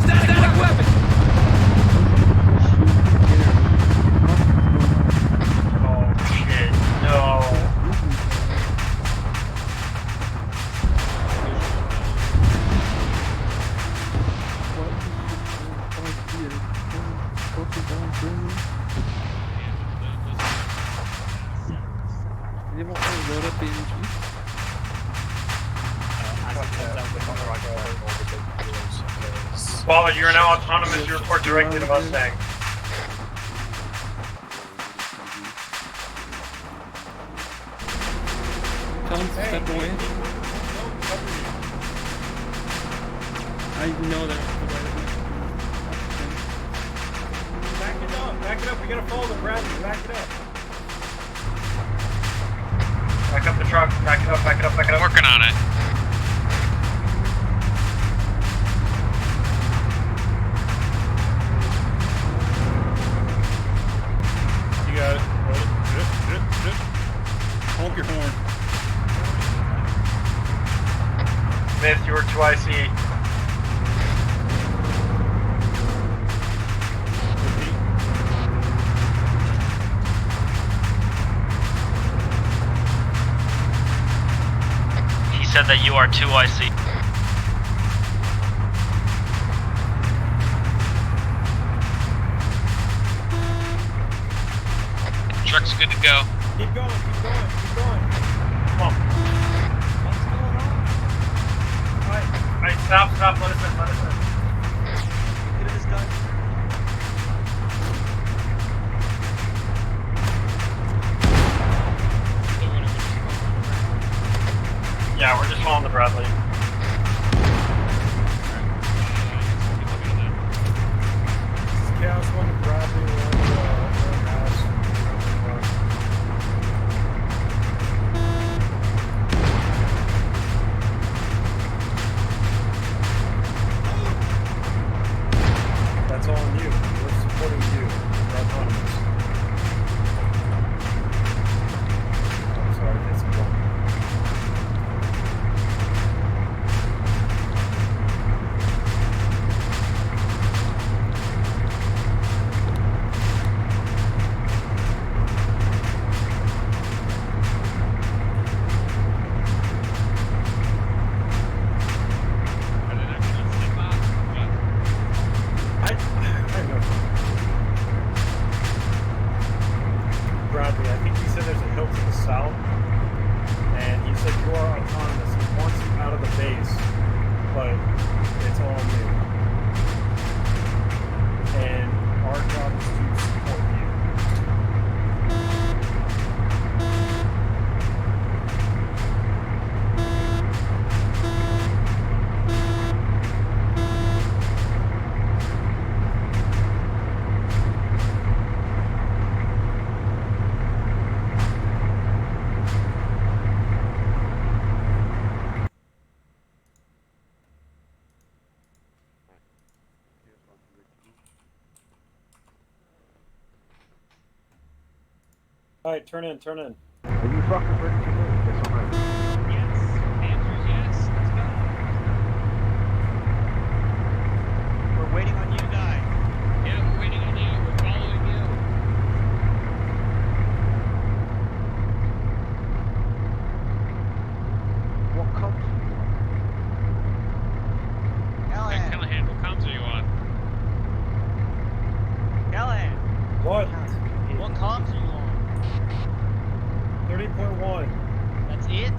P: Static weapon!
N: Oh shit, no. Waller, you are now autonomous. You report directly to Mustang.
I: Tell him to step away. I know that.
E: Back it up. Back it up. We gotta follow the Bradley. Back it up.
N: Back up the truck. Back it up. Back it up. Back it up.
G: Working on it.
D: You got it. Hold it. Zip. Honk your horn.
N: Myth, you were 2IC.
O: He said that you are 2IC.
G: Truck's good to go.
E: Keep going. Come on. What's going on?
N: Alright, stop. Let us in.
M: Get this guy.
N: Yeah, we're just following the Bradley.
E: Chaos 1 to Bradley. That's all on you. We're supporting you. We're autonomous. I'm sorry, that's wrong. Alright, turn in, turn in.
Q: Are you fucking ready to move? Yes or no?
G: Yes. Answer is yes. Let's go.
M: We're waiting on you guys.
G: Yeah, we're waiting on you. We're following you.
Q: What comms do you want?
G: Hey, Callahan, what comms are you on?
M: Callahan,
E: What?
M: what comms are you on?
E: 30.1.
M: That's it?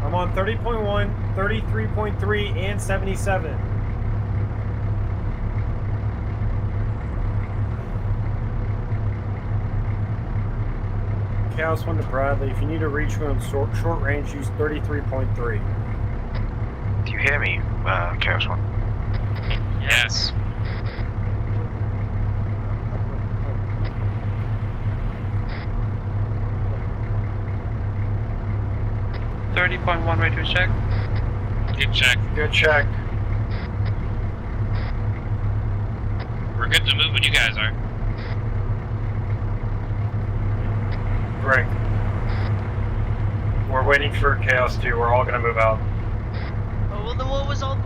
E: I'm on 30.1, 33.3, and 77. Chaos 1 to Bradley. If you need to reach me on short range, use 33.3.
Q: Do you hear me, Chaos One?
G: Yes.
I: .1 radio check.
G: Good check.
E: Good check.
G: We're good to move when you guys are.
E: Great. We're waiting for Chaos 2. We're all gonna move out.
M: Oh, well, then what was all...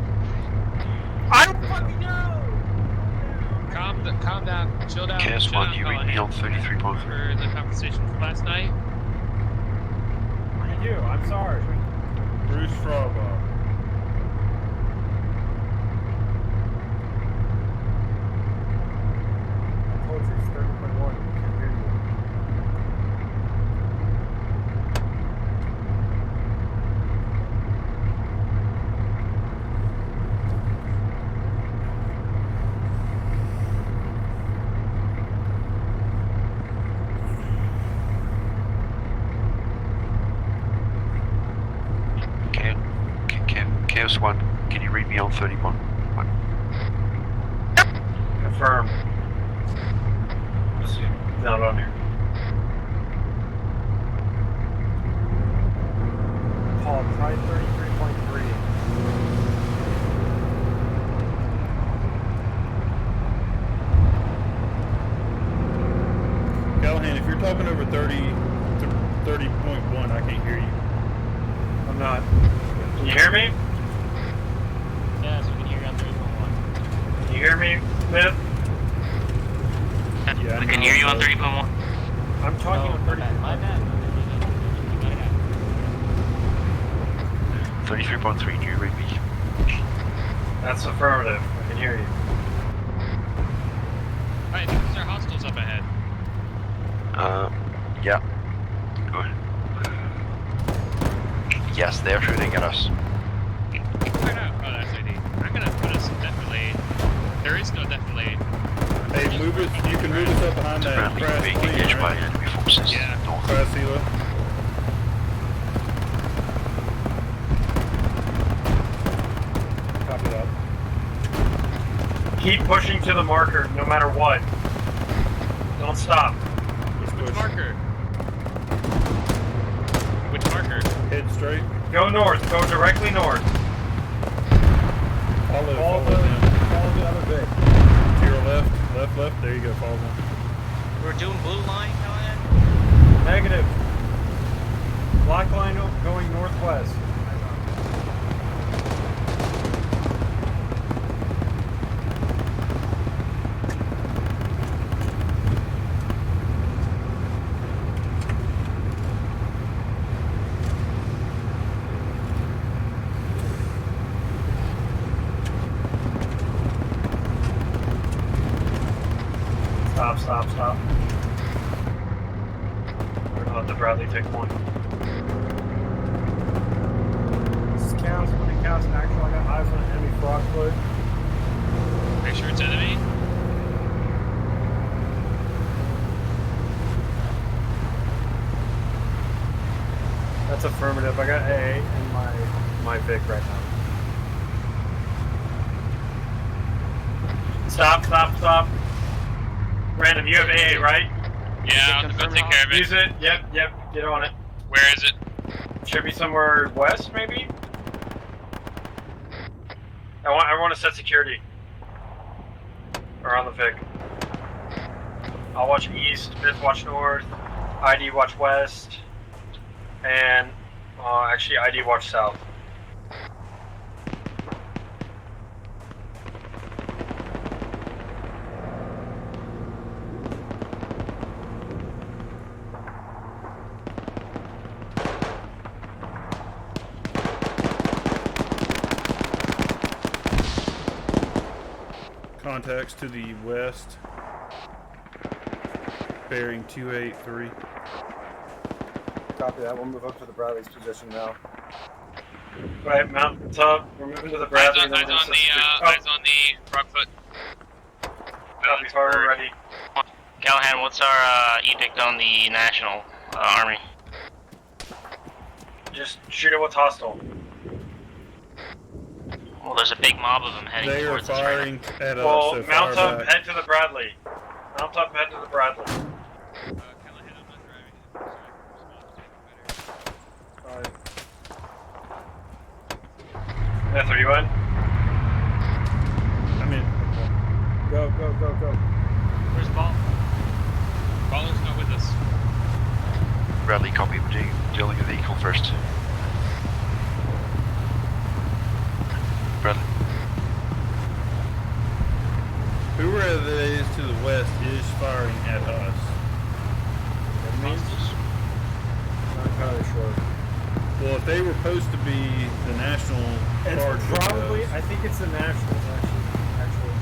E: I don't fucking know!
G: Calm down. Chill down.
Q: Chaos
G: chill
Q: One,
G: down,
Q: you read me on 33.3.
G: For the conversation from last night.
E: I do. I'm sorry.
D: Bruce Strawball.
E: I told you it's 30.1. I can't hear you.
Q: Chaos One, can you read me on 31?
E: Confirm. Let's see. Not on here. Paul, try 33.3.
D: Callahan, if you're talking over 30.1, I can't hear you.
E: I'm not. Can you hear me?
M: Yes, we can hear you on 30.1.
E: Can you hear me, Smith?
D: Yeah,
O: We can hear you on 30.1.
E: I'm talking on 30.
M: My bad.
Q: 33.3, do you read me?
E: That's affirmative. I can hear you.
G: Alright, I think there's our hostiles up ahead.
Q: Yeah. Go ahead. Yes, they're shooting at us.
G: Where now? Oh, that's ID. I'm gonna put us definitely. There is no definitely.
D: Hey, move it. You can move us up behind that
Q: Apparently
D: crash
Q: being
D: plane,
Q: engaged by
D: right?
Q: enemy forces.
G: Yeah.
Q: North.
D: Crash Hilo.
E: Copy that. Keep pushing to the marker, no matter what. Don't stop.
G: Which marker? Which marker?
D: Head straight.
E: Go north. Go directly north.
D: Follow them.
E: Follow the other bit.
D: To your left. Left. There you go. Follow them.
M: We're doing blue line, Callahan?
E: Negative. Black line going northwest. Stop. We're gonna let the Bradley take point. This is Chaos, when it counts in actual, I got eyes on an enemy frogfoot.
G: Are you sure it's enemy?
E: That's affirmative. I got AA in my Vic right now. Stop. Random, you have AA, right?
G: Yeah, I'll go take care of it.
E: Use it. Yep. Get on it.
G: Where is it?
E: Should be somewhere west, maybe? I want to set security. Around the Vic. I'll watch east, Smith watch north. ID watch west, and actually ID watch south.
D: Contacts to the west. Bearing 283.
E: Copy that. We'll move up to the Bradley's position now. Right, mount up. We're moving to the Bradley.
G: Eyes on the Rockfoot.
E: Copy, fire, we're ready.
O: Callahan, what's our edict on the National Army?
E: Just shoot at what's hostile.
O: Well, there's a big mob of them heading
D: They are
O: towards us
D: firing
O: right
D: at us.
E: Well,
D: so
E: mount
D: fire
E: up,
D: back.
E: head to the Bradley. Mount up, head to the Bradley. Alright. Beth, are you in?
D: I'm in.
E: Go, go, go, go.
G: Where's Ball? Baller's not with us.
Q: Bradley, copy. We're dealing with the vehicle first. Bradley.
D: Whoever that is to the west is firing at us.
E: That means? Not entirely sure.
D: Well, if they were supposed to be the national guard,
E: It's probably, I think it's the Nationals, actually.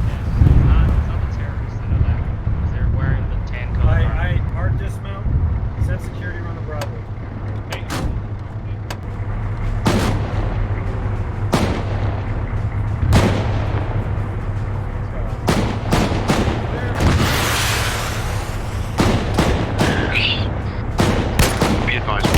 M: It's not the terrorists that are that. Because they're wearing the tan coat.
E: I hard dismount, set security around the Bradley.
Q: Be advised.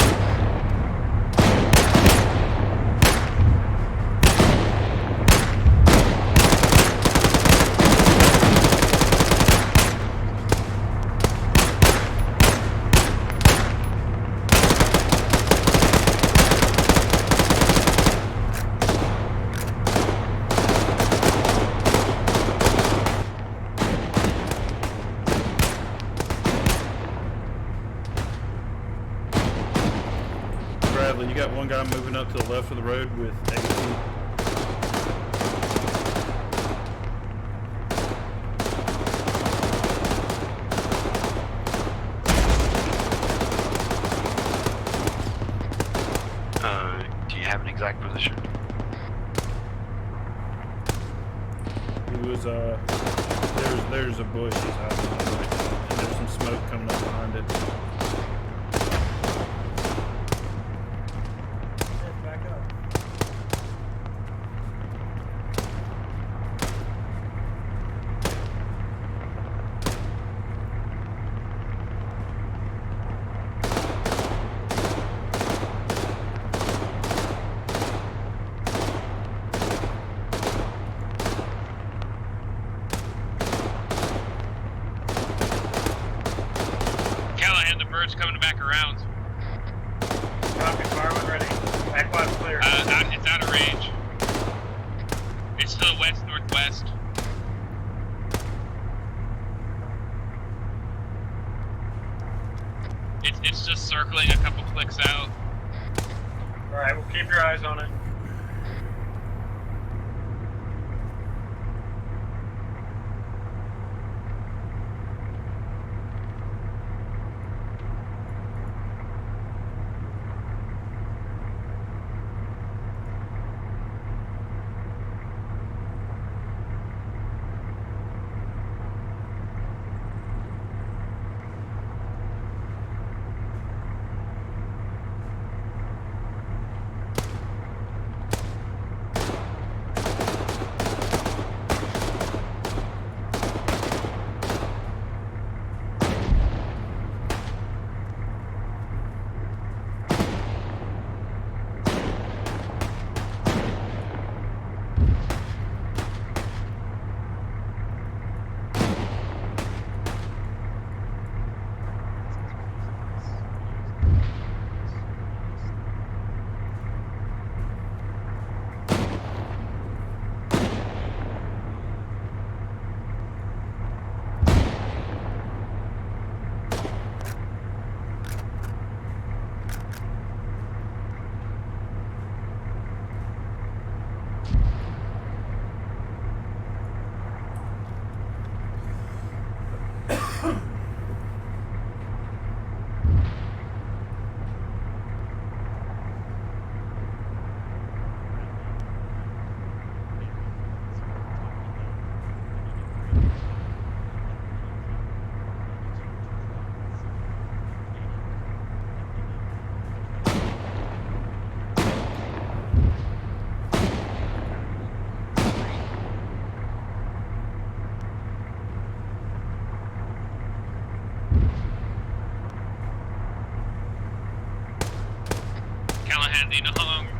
D: Bradley, you got one guy moving up to the left of the road with AC.
Q: Do you have an exact position?
D: He was there's a bush he's hiding in right now, and there's some smoke coming up behind it.
E: Back up.
G: Callahan, the bird's coming back around.
E: Copy, fireman ready. Back left clear.
G: It's out of range. It's to the west-northwest. It's just circling a couple clicks out.
E: Alright, we'll keep your eyes on it.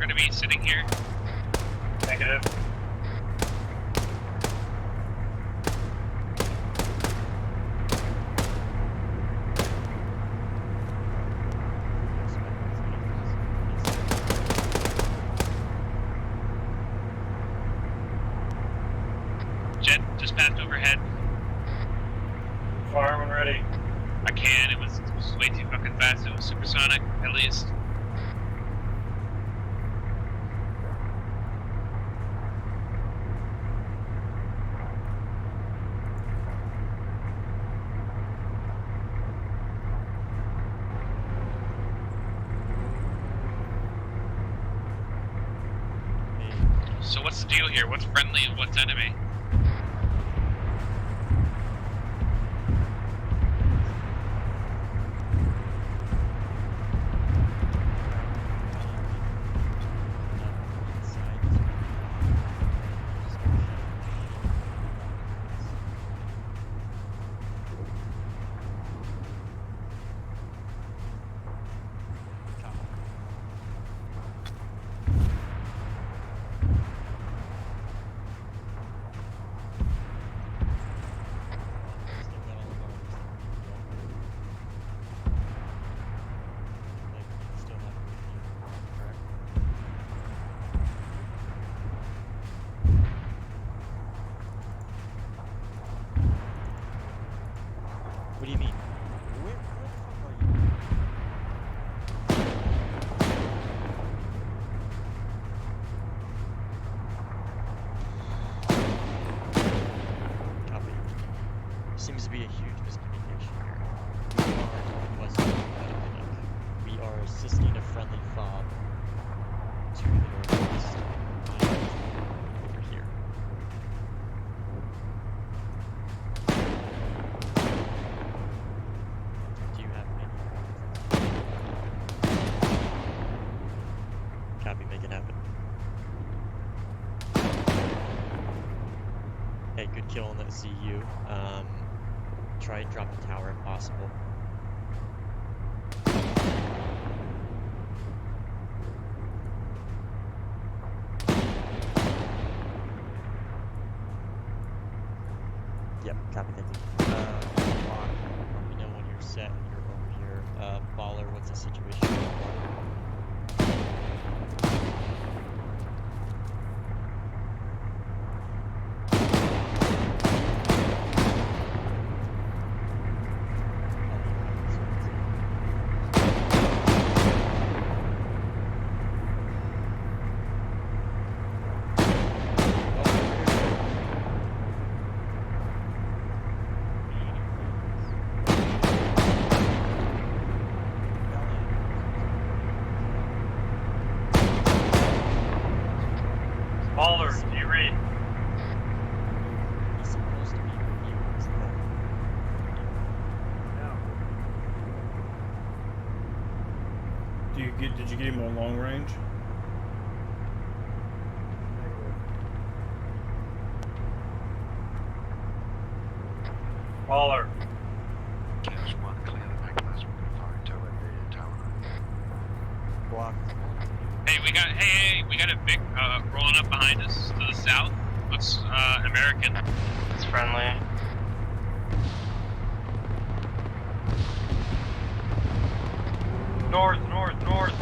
G: going to be sitting here?
N: Negative.
G: Jet just passed overhead.
N: Fire when ready.
G: I can. It was way too fucking fast. It was supersonic, at least. So what's the deal here? What's friendly and what's enemy?
C: What do you mean? Where the fuck are you? Copy. Seems to be a huge miscommunication here. We are northwest of Atlantic. We are assisting a friendly fob to the northwest. Over here. Do you have any? Copy, make it happen. Hey, good kill on that ZU. Try and drop the tower if possible. Yep, copy, thank you. Block, let me know when you're set and you're over here. Baller, what's the situation?
N: Baller, do you read?
C: He's supposed to be here. What's that?
D: Did you get him on long range?
N: Baller.
Q: Chaos 1, clear the Magnus. We're going to fire into the tower.
C: Blocked.
G: Hey, we got a big rolling up behind us to the south. Looks American.
O: It's friendly.
N: North, north, north.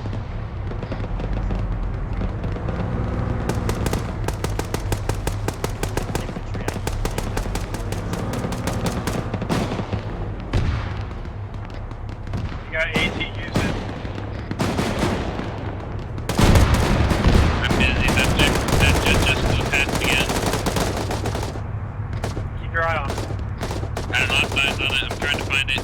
N: You got AT uses.
G: I'm busy. That just flew past again.
N: Keep your eye on it.
G: Got an offsides on it. I'm trying to find it.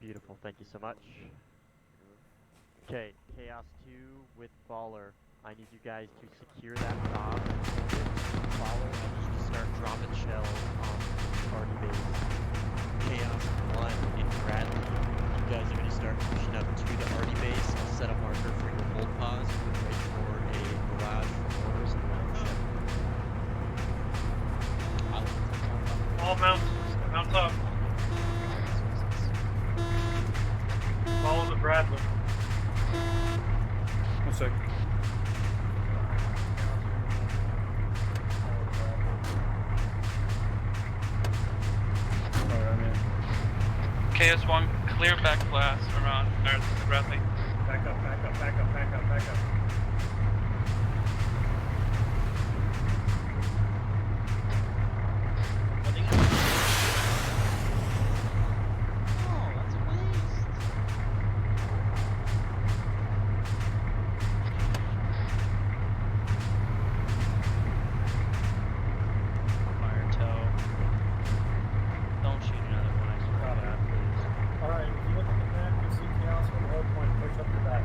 C: Beautiful, thank you so much. Okay, Chaos 2 with Baller. I need you guys to secure that fob. Baller, I need you to start dropping shells on party base. Chaos 1 in Bradley. You guys are going to start pushing up to the Arty base. I'll set a marker for your hold pause. Wait for a barrage from orders and round ship.
N: All mounts. Mount up. Follow the Bradley.
D: 1 second. Alright, I'm in.
I: KS1, clear back blast around Bradley.
N: Back up, back up, back up, back up, back up.
M: Fire toe. Don't shoot another one, I swear to God, please.
E: Alright, if you look at the map, you see Chaos from the hold point, push up to that.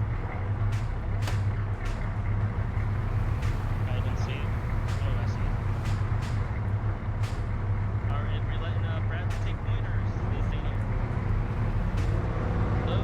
M: I didn't see it. Oh, I see it. Alright, we're letting Bradley take pointers. They stay here. Hello?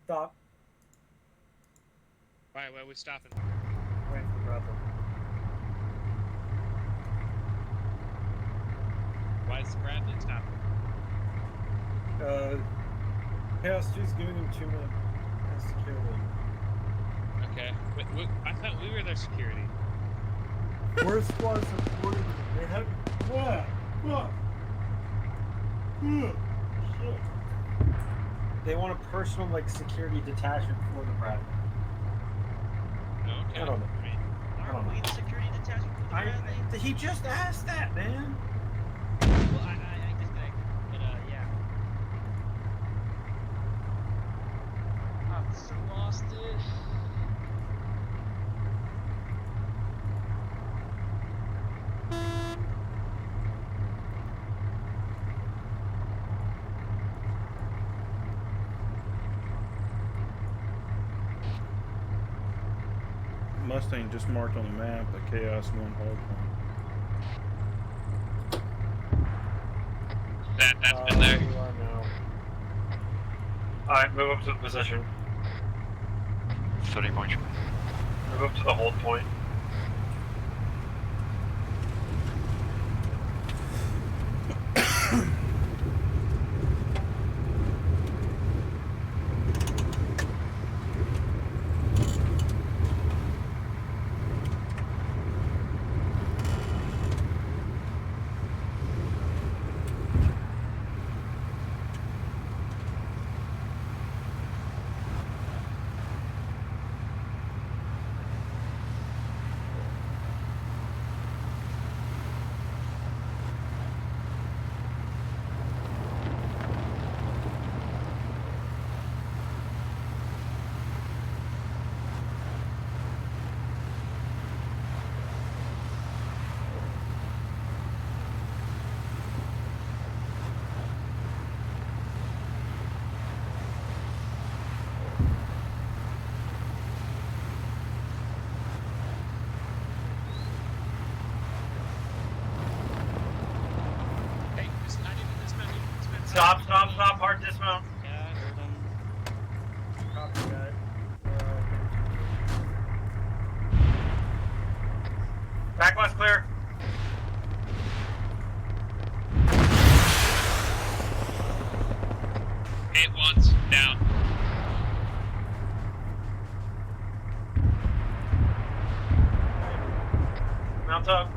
E: Stop.
B: Why are we stopping?
E: Waiting for the Bradley.
B: Why is Bradley stopping?
E: Chaos 2's giving him 2 minutes security.
B: Okay. I thought we were their security.
E: We're squad supporting. They have. What? Shit. They want a personal security detachment for the Bradley.
B: Okay.
E: I don't know.
M: Aren't we the security detachment for the Bradley?
E: He just asked that, man.
M: Well, I disconnected. But, yeah. I've so lost it.
D: Mustang just marked on the map the Chaos 1 hold point.
I: That's been there.
E: You are now.
N: Alright, move up to the position.
Q: 30 points.
N: Move up to the hold point. Stop, hard dismount.
M: Yeah, I heard him.
E: Copy that.
N: Back left clear.
I: Hit once, down.
N: Mount up.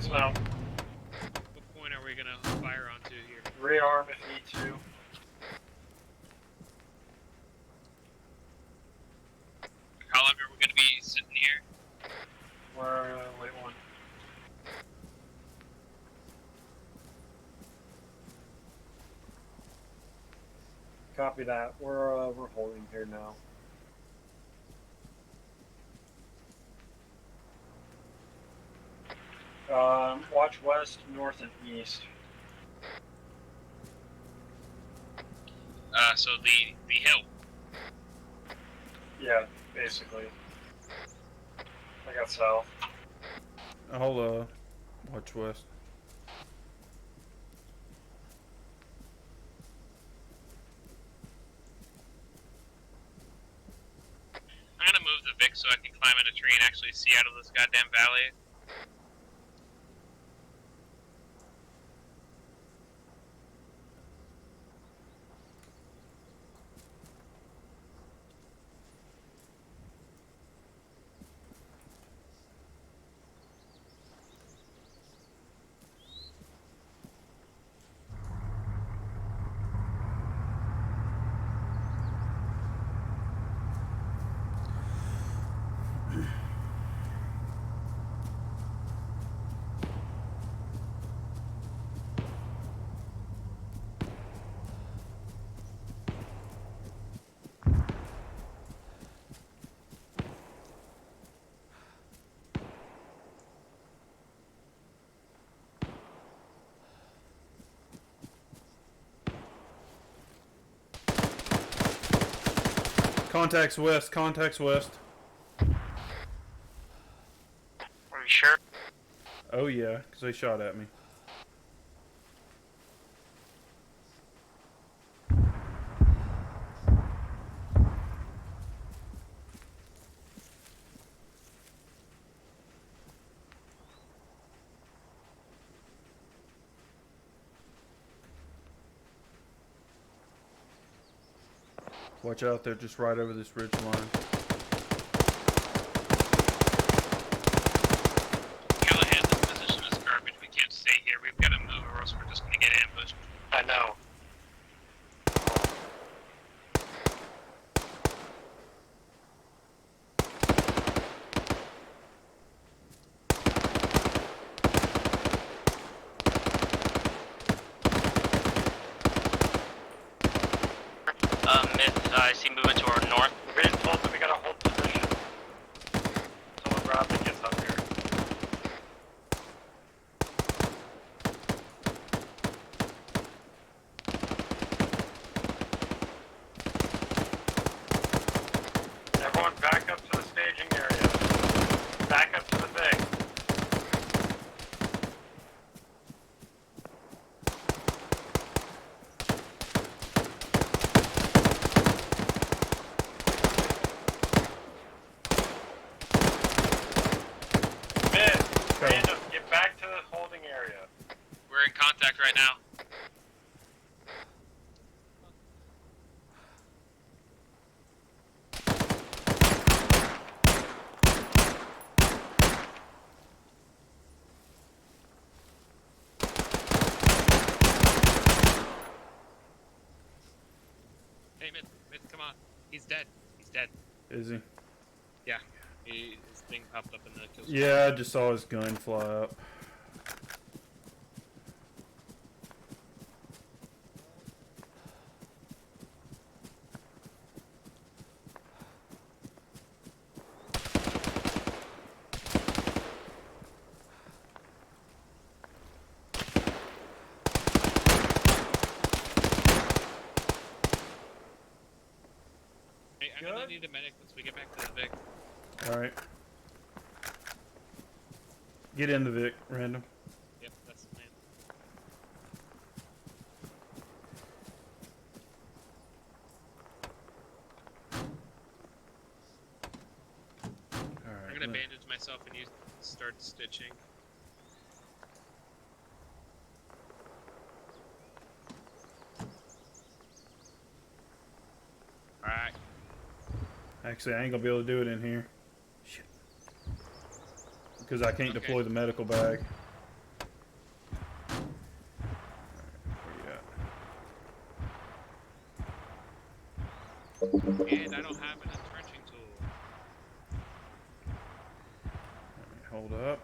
N: Well,
I: What point are we gonna fire onto here?
N: rearm if need to.
I: How long are we gonna be sitting here?
N: Wait one.
E: Copy that. We're holding here now.
N: Watch west, north, and east.
I: So the hill.
N: Yeah, basically. I got south.
D: I'll watch west.
I: I'm gonna move the Vic so I can climb in a tree and actually see out of this goddamn valley.
D: Contacts west, contacts west.
O: Are you sure?
D: Oh yeah, because they shot at me. Watch out, they're just right over this ridge line.
I: Callahan, this position is garbage. We can't stay here. We've got to move or else we're just gonna get ambushed.
N: I know.
O: I see movement to our north.
N: We're being told that we gotta hold position. Someone grab and gets up here. Everyone back up to the staging area. Back up to the thing. Random, get back to the holding area.
I: We're in contact right now. Hey, Myth, come on. He's dead. He's dead.
D: Is he?
I: Yeah. His thing popped up in the kill.
D: Yeah, I just saw his gun fly up.
I: Hey, I'm gonna need a medic once we get back to the Vic.
D: Alright. Get in the Vic, random.
I: Yep, that's the plan.
D: Alright.
I: I'm gonna bandage myself and you start stitching. Alright.
D: Actually, I ain't gonna be able to do it in here. Shit. Because I can't deploy the medical bag.
I: And I don't have an entrenching tool.
D: Hold up.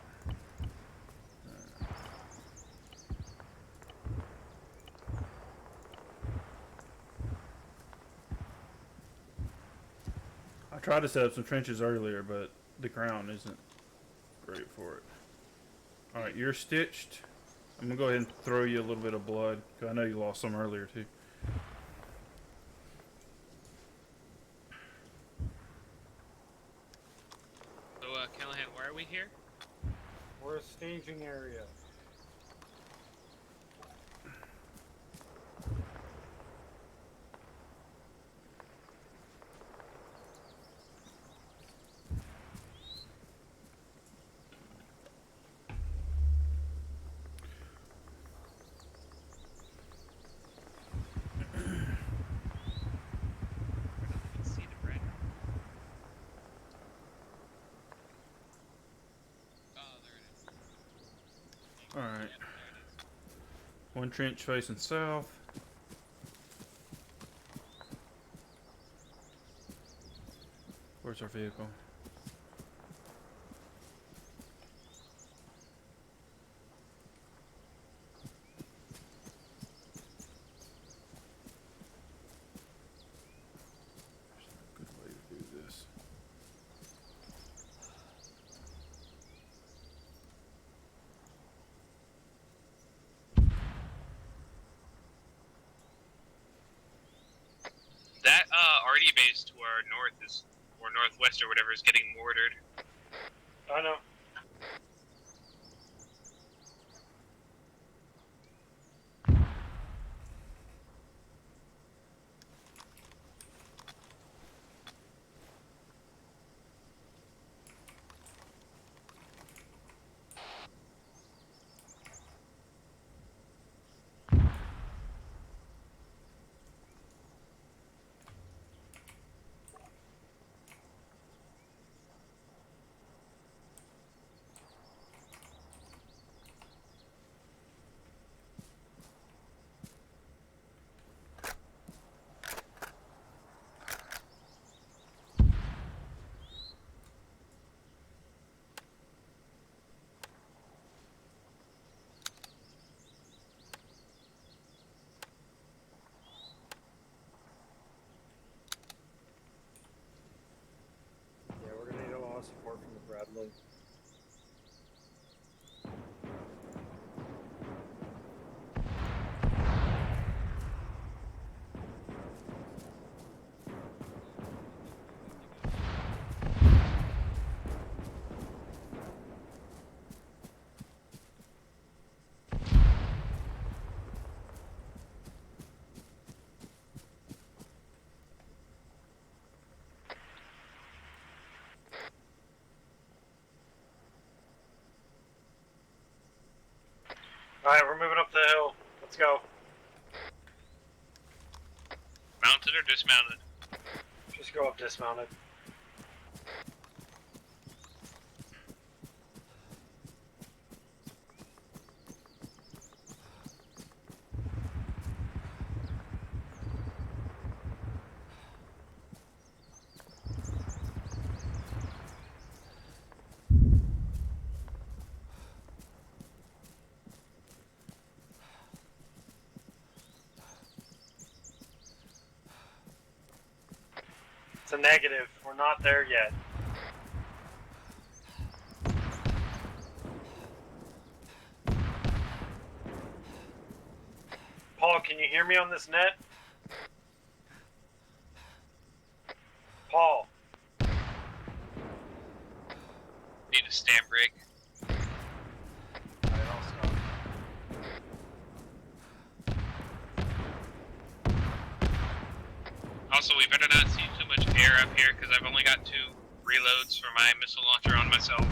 D: I tried to set up some trenches earlier, but the ground isn't great for it. Alright, you're stitched. I'm gonna go ahead and throw you a little bit of blood, because I know you lost some earlier too.
I: So, Callahan, why are we here?
E: We're a staging area.
D: Alright. One trench facing south. Where's our vehicle? There's no good way to do this.
I: That RD base to our north is, or northwest or whatever, is getting mortared.
E: I know. Yeah, we're gonna need a lot of support from the Bradley. Alright, we're moving up the hill. Let's go.
I: Mounted or dismounted?
E: Just go up dismounted. It's a negative. We're not there yet. Paul, can you hear me on this net? Paul.
I: Need a stand break.
E: Alright, I'll stop.
I: Also, we better not see too much air up here, because I've only got 2 reloads for my missile launcher on myself.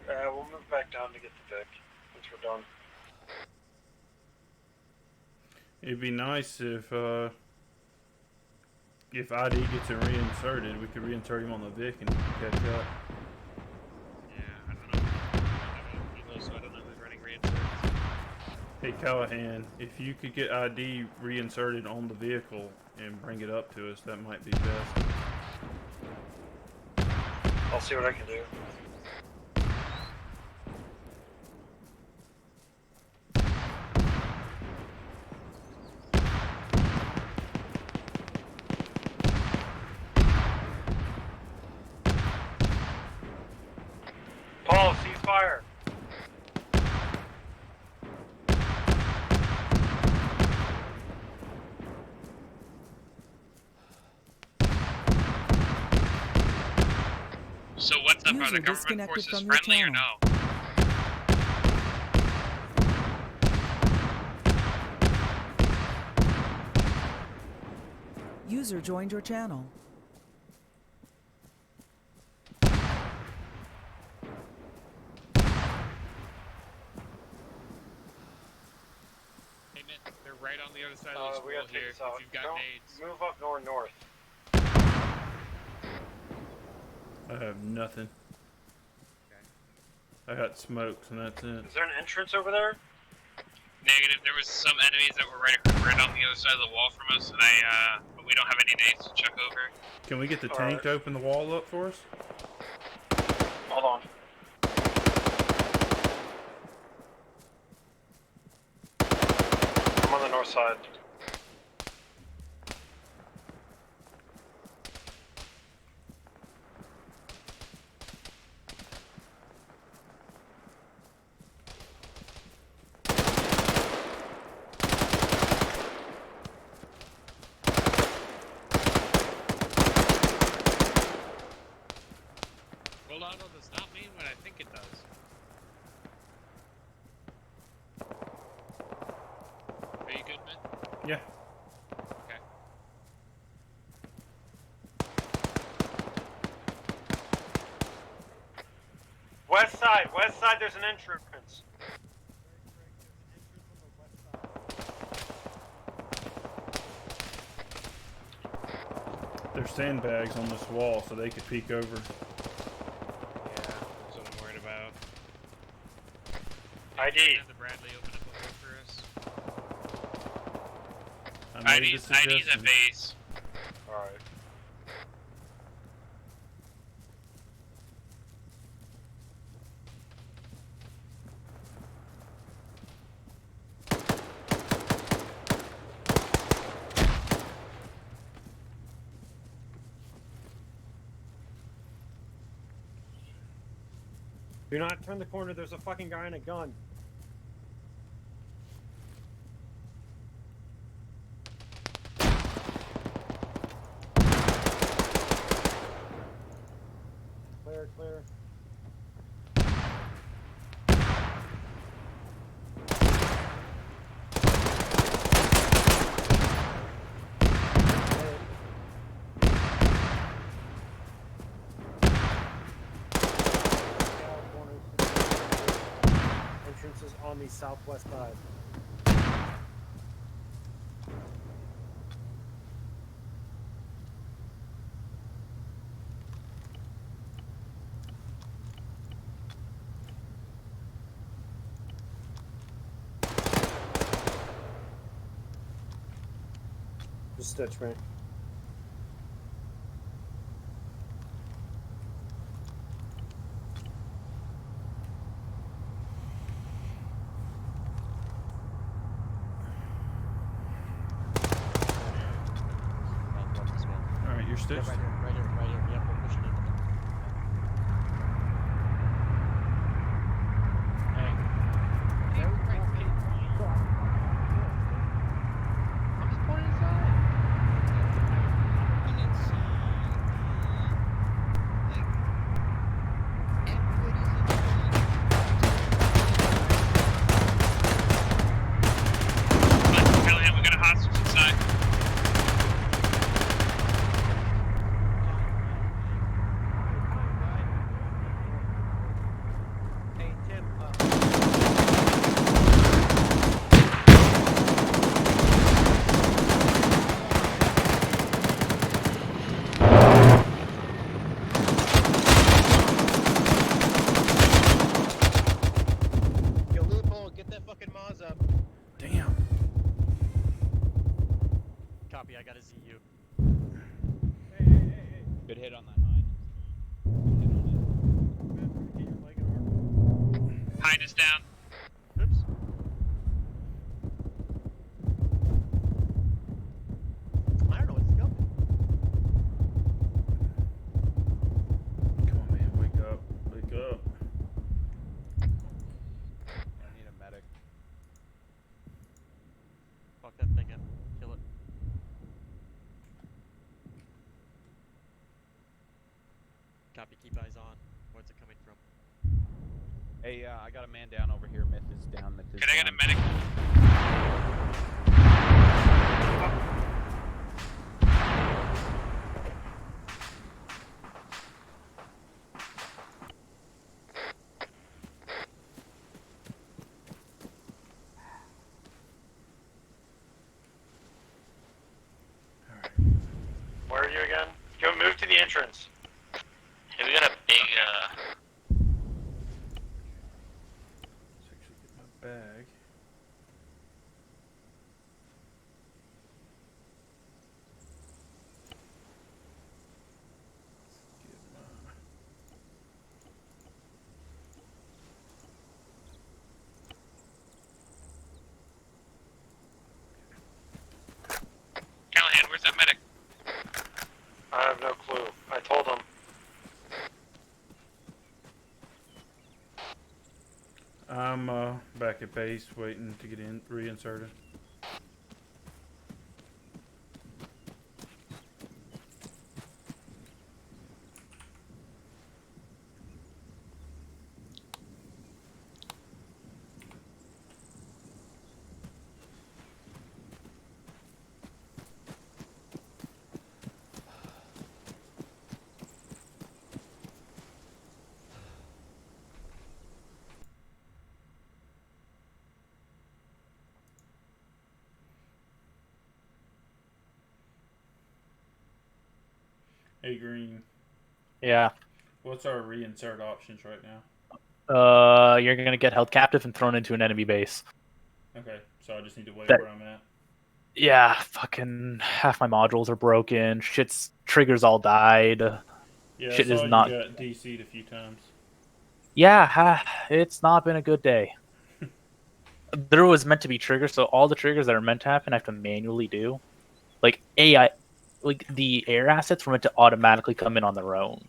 E: We'll move back down to get the Vic once we're done.
D: It'd be nice if ID gets it reinserted, we could reinsert him on the Vic and catch up.
I: Yeah, I don't know. So I don't know who's running reinserts.
D: Hey Callahan, if you could get ID reinserted on the vehicle and bring it up to us. That might be best.
N: I'll see what I can do. Paul, ceasefire.
I: So what's up? Are the government forces friendly or no?
R: User joined your channel.
G: Hey, man, they're right on the other side of this
N: We
G: wall
N: gotta take
G: here.
N: this out.
G: If you've got
N: Don't
G: nades.
N: move up north.
D: I have nothing. I got smokes and that's it.
N: Is there an entrance over there?
I: Negative. There was some enemies that were right on the other side of the wall from us, and but we don't have any nades to check over.
D: Can we get the tank to open the wall up for us?
N: Hold on. I'm on the north side.
G: Hold on, does not mean what I think it does. Are you good, man?
D: Yeah.
G: Okay.
N: West side, there's an entrance.
D: There's sandbags on this wall so they could peek over.
I: Yeah, that's what I'm worried about.
N: ID.
I: Have the Bradley open up a hole for us.
D: I made the
I: ID's
D: suggestion.
I: at base.
N: Alright.
E: Do not turn the corner, there's a fucking guy in a gun. Clear. Entrances on the southwest side. Just stitch me.
D: Alright, you're stitched?
S: Right here. Yep, we're pushing it.
M: I'm just pointing inside.
S: You need to see,
I: Callahan, we got a hostage inside.
C: Copy. Keep eyes on. Where's it coming from?
H: Hey, I got a man down over here. Myth is down. Myth is
I: Can I get a
H: down.
I: medic?
E: Where are you again? Go move to the entrance.
O: Hey, we got a big,
D: Let's actually get my bag.
I: Callahan, where's that medic?
E: I have no clue. I told him. I'm back at base waiting to get reinserted. Hey Green.
J: Yeah.
D: What's our reinsert options right now?
J: You're gonna get held captive and thrown into an enemy base.
D: Okay, so I just need to wait
J: That-
D: where I'm at.
J: Yeah, fucking half my modules are broken. Shit's triggers all died.
D: Yeah,
J: Shit
D: I
J: is
D: saw
J: not.
D: you got DC'd a few times.
J: Yeah, it's not been a good day. There was meant to be triggers, so all the triggers that are meant to happen I have to manually do. Like AI, like the air assets were meant to automatically come in on their own.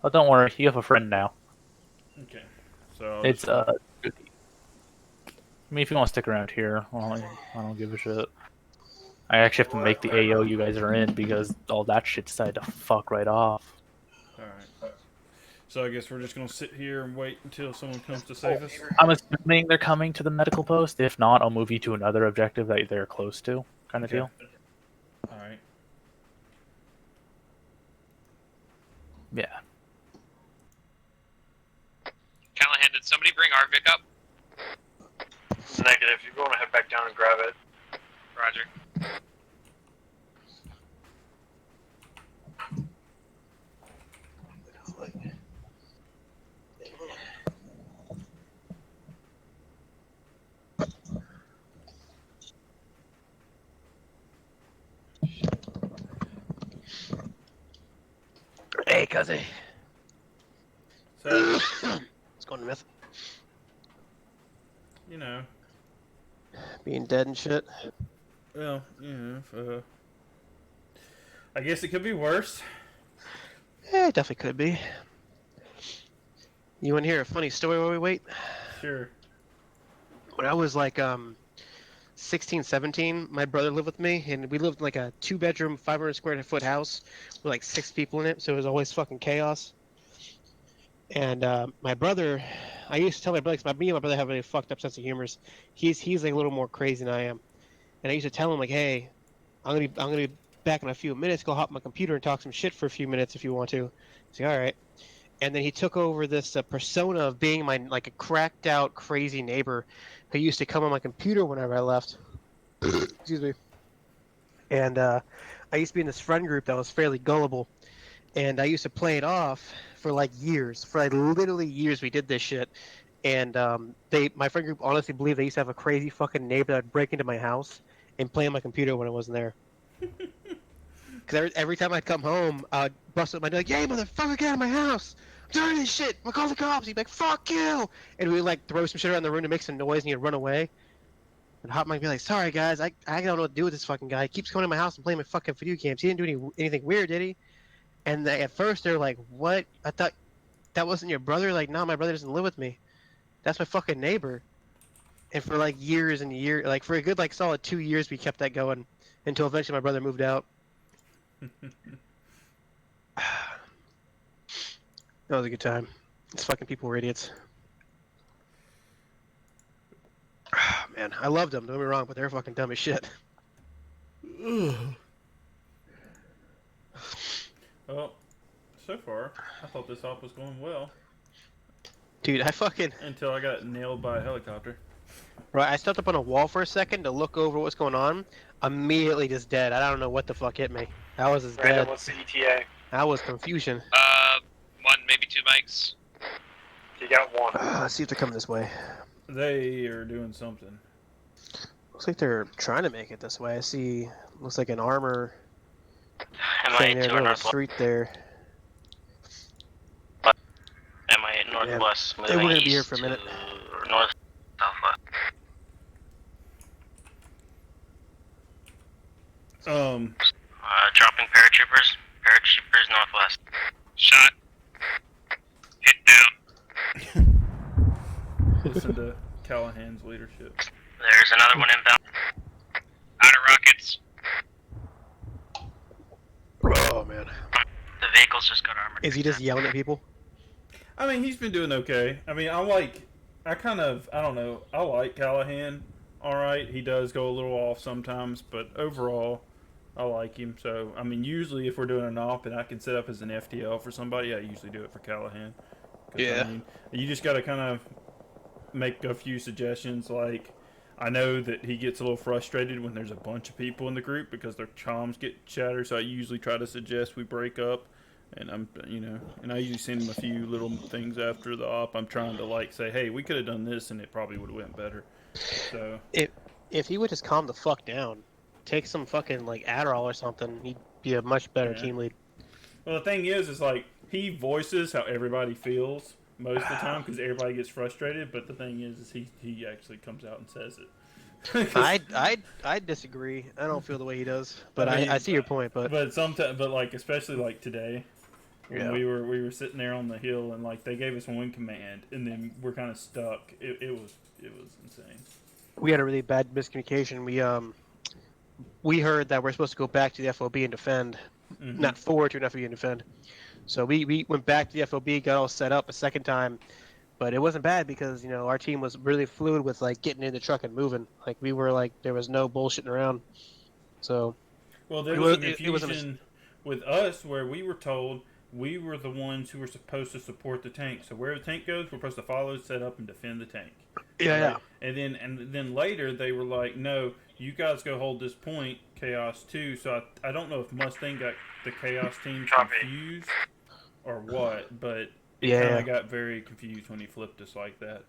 J: Oh, don't worry, you have a friend now.
D: Okay, so I'll
J: It's
D: just...
J: I mean, if you want to stick around here, well, I don't give a shit. I actually have to make the AO you guys are in because all that shit decided to fuck right off.
D: Alright. So I guess we're just gonna sit here and wait until someone comes to save us?
J: I'm assuming they're coming to the medical post. If not, I'll move you to another objective that they're close to, kind of deal.
D: Alright.
J: Yeah.
I: Callahan, did somebody bring our Vic up?
E: Negative. You're going to head back down and grab it.
I: Roger.
B: Hey, Cuzzy.
D: So,
B: What's going on, Myth?
D: you know.
B: Being dead and shit.
D: Well, you know, I guess it could be worse.
B: Yeah, it definitely could be. You want to hear a funny story while we wait?
D: Sure.
B: When I was like 16, 17, my brother lived with me, and we lived in like a 2-bedroom, 500 square foot house with like 6 people in it, so it was always fucking chaos. And my brother, I used to tell my brother, because me and my brother have a fucked up sense of humor. He's like a little more crazy than I am, and I used to tell him like, hey, I'm gonna be back in a few minutes. Go hop on my computer and talk some shit for a few minutes if you want to. He's like, all right. And then he took over this persona of being my like a cracked out crazy neighbor who used to come on my computer whenever I left. Excuse me. And I used to be in this friend group that was fairly gullible, and I used to play it off for like years. For like literally years, we did this shit. And my friend group honestly believed they used to have a crazy fucking neighbor that would break into my house and play on my computer when I wasn't there. Because every time I'd come home, I'd bust up. I'd be like, "Hey, motherfucker, get out of my house! I'm tired of this shit! I'm gonna call the cops!" He'd be like, "Fuck you!" And we'd like throw some shit around the room to make some noise, and he'd run away. And Hot Mike would be like, "Sorry guys, I don't know what to do with this fucking guy. He keeps coming to my house and playing my fucking video games. He didn't do anything weird, did he?" And at first they're like, "What? I thought that wasn't your brother." Like, no, my brother doesn't live with me. That's my fucking neighbor. And for like years and years, like for a good like solid 2 years, we kept that going until eventually my brother moved out. That was a good time. These fucking people were idiots. Man, I loved them. Don't get me wrong, but they're fucking dumb as shit.
D: Well, so far, I thought this op was going well.
B: Dude, I fucking...
D: Until I got nailed by a helicopter.
B: Right, I stepped up on a wall for a second to look over what's going on. Immediately just dead. I don't know what the fuck hit me. I was as
N: Brandon,
B: dead.
N: what's the ETA?
B: That was confusion.
I: 1, maybe 2 mics.
N: You got one.
B: Let's see if they're coming this way.
D: They are doing something.
B: Looks like they're trying to make it this way. I see, looks like an armor
O: MI
B: thing there,
O: to our
B: little
O: northwest.
B: street there.
O: MI northwest.
B: They were
O: moving
B: gonna be here
O: east
B: for a minute.
O: to north, southwest. Dropping paratroopers. Paratroopers northwest.
I: Shot. Hit down.
D: Listen to Callahan's leadership.
O: There's another one inbound.
I: Out of rockets.
B: Oh man.
O: The vehicle's just got armored.
B: Is he just yelling at people?
D: I mean, he's been doing okay. I mean, I don't know, I like Callahan. Alright, he does go a little off sometimes, but overall, I like him. So, I mean, usually if we're doing an op and I can set up as an FTL for somebody, I usually do it for Callahan.
B: Yeah.
D: I mean, you just gotta kind of make a few suggestions, like, I know that he gets a little frustrated when there's a bunch of people in the group because their comms get shattered, so I usually try to suggest we break up. And and I usually send him a few little things after the op. I'm trying to like say, hey, we could have done this and it probably would have went better. So
B: if he would just calm the fuck down, take some fucking like Adderall or something, he'd be a much better team lead.
D: Well, the thing is like he voices how everybody feels most of the time because everybody gets frustrated. But the thing is he actually comes out and says it.
B: I disagree. I don't feel the way he does, but I see your point. But
D: sometimes, like especially like today, when
B: Yeah.
D: we were sitting there on the hill and like they gave us one command and then we're kind of stuck. It was insane.
B: we had a really bad miscommunication. We heard that we're supposed to go back to the FOB and defend,
D: Mhm.
B: not forward to an FOB and defend. So we went back to the FOB, got all set up a second time, but it wasn't bad because our team was really fluid with like getting in the truck and moving. Like we were like there was no bullshitting around. So
D: Well, there
B: it
D: was
B: was-
D: some
B: it was a
D: confusion with us where we were told we were the ones who were supposed to support the tank. So where the tank goes, we're supposed to follow, set up, and defend the tank.
B: Yeah,
D: Right? And then later they were like, no, you guys go hold this point, Chaos 2. So I don't know if Mustang got the Chaos team confused or what, but it
B: Yeah.
D: kind of got very confused when he flipped us like that.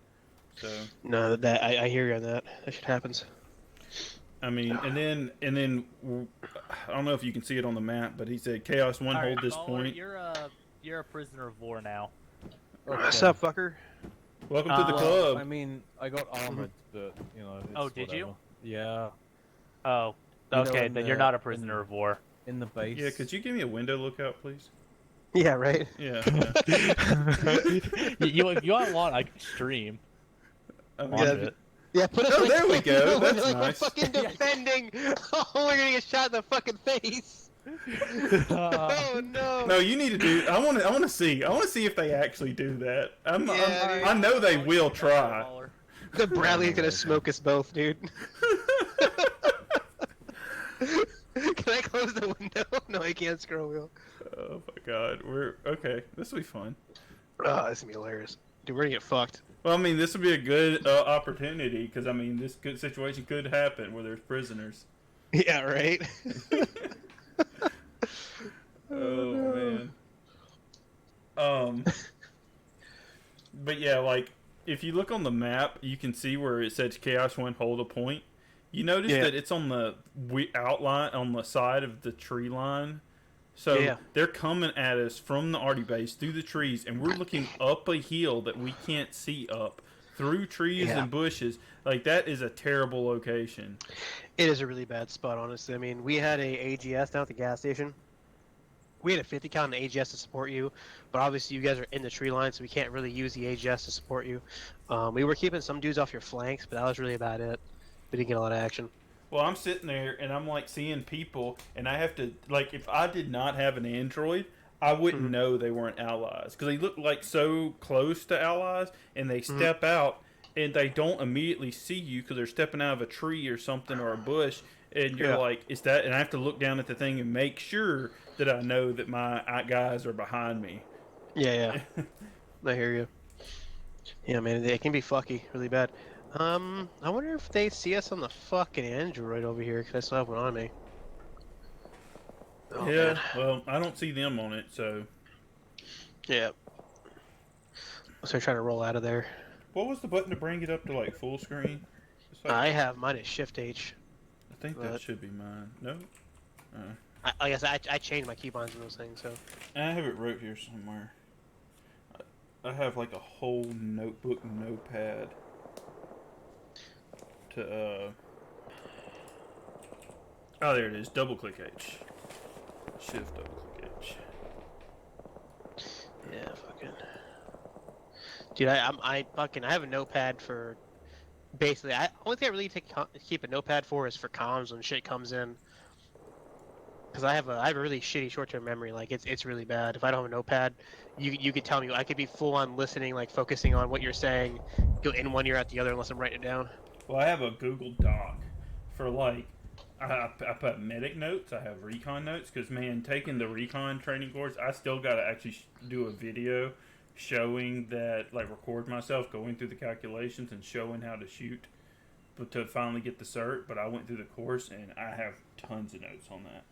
D: So
B: no, that I hear you on that. That shit happens.
D: I mean, and then I don't know if you can see it on the map, but he said Chaos 1 hold this
J: caller,
D: point.
J: You're a prisoner of war now.
B: What's up, fucker?
D: Welcome to the
L: Well,
D: club.
L: I mean, I got armored, but It's
J: Oh, did you?
L: whatever. Yeah.
J: Oh,
L: You know,
J: okay.
L: in
J: Then
L: the-
J: you're not a prisoner of war.
L: In the base.
D: Yeah, could you give me a window lookout, please?
B: Yeah, right.
D: Yeah.
J: you want I can stream. Watch it.
B: Yeah, put
D: Oh,
B: us
D: there we go. That's
B: like
D: nice.
B: We're fucking defending. Oh, we're gonna get shot in the fucking face. Oh no.
D: No, you need to do. I want to see. I want to see if they actually do that. I know they will try.
B: The Bradley's gonna smoke us both, dude. Can I close the window? No, I can't. Scroll wheel.
D: Oh my god, we're okay. This will be fun.
B: Oh, this is gonna be hilarious. Dude, we're gonna get fucked.
D: Well, I mean, this would be a good opportunity because I mean, this good situation could happen where there's prisoners.
B: Yeah, right.
D: Oh man. But yeah, like if you look on the map, you can see where it says Chaos 1 hold a point. You notice that it's on the outline on the side of the tree line. So they're coming at us from the arty base through the trees, and we're looking up a hill that we can't see up through trees and bushes. Like that is a terrible location.
B: It is a really bad spot, honestly. I mean, we had a AGS down at the gas station. We had a 50 cal and an AGS to support you, but obviously you guys are in the tree line, so we can't really use the AGS to support you. We were keeping some dudes off your flanks, but that was really about it. We didn't get a lot of action.
D: Well, I'm sitting there and I'm like seeing people, and I have to like if I did not have an Android, I wouldn't know they weren't allies because they look like so close to allies, and they step out and they don't immediately see you because they're stepping out of a tree or something or a bush, and you're like, "Is that?" And I have to look down at the thing and make sure that I know that my guys are behind me.
B: Yeah. I hear you. Yeah, man, they can be fucky really bad. I wonder if they see us on the fucking Android over here because I still have one on me. Oh,
D: yeah,
B: man.
D: well, I don't see them on it, so.
B: Yeah. So trying to roll out of there.
D: What was the button to bring it up to like full screen? Like,
B: I have mine at Shift H.
D: I think that should be mine. No.
B: I guess I changed my keybinds in those things, so.
D: I have it wrote here somewhere. I have like a whole notebook notepad to oh, there it is. Double click H. Shift double click H.
B: Yeah, fucking. Dude, I have a notepad for basically. Only thing I really keep a notepad for is for comms when shit comes in. Because I have a really shitty short-term memory. Like it's really bad. If I don't have a notepad, you could tell me I could be full on listening, like focusing on what you're saying, go in one ear out the other unless I'm writing it down.
D: Well, I have a Google Doc for like I put medic notes. I have recon notes because man, taking the recon training course, I still got to actually do a video showing that, like record myself going through the calculations and showing how to shoot, but to finally get the cert. But I went through the course and I have tons of notes on that.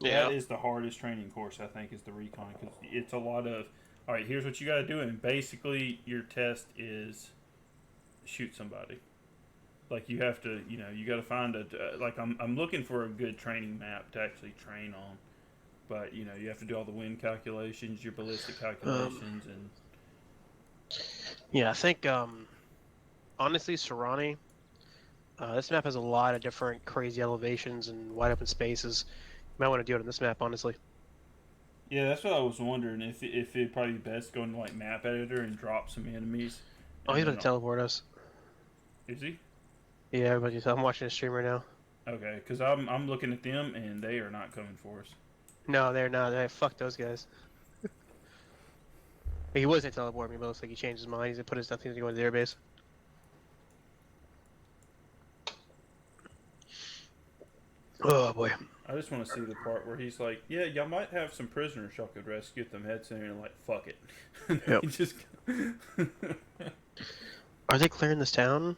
D: Yeah. That is the hardest training course, I think, is the recon, because it's a lot of, all right, here's what you got to do, and basically your test is shoot somebody. Like you have to, you got to find like I'm looking for a good training map to actually train on, but you have to do all the wind calculations, your ballistic calculations, and.
B: Yeah, I think honestly, Serrani, this map has a lot of different crazy elevations and wide open spaces. You might want to do it on this map, honestly.
D: Yeah, that's what I was wondering. If it'd probably be best going to like map editor and drop some enemies.
B: Oh, he's gonna teleport us.
D: Is he?
B: Yeah, everybody's. I'm watching a stream right now.
D: Okay, because I'm looking at them and they are not coming for us.
B: No, they're not. Fuck those guys. He was gonna teleport me, but it looks like he changed his mind. He's gonna put his nothing to go into their base. Oh boy.
D: I just want to see the part where he's like, "Yeah, y'all might have some prisoners y'all could rescue at them head center," and like, "Fuck it."
B: Yep.
D: Just.
B: Are they clearing this town?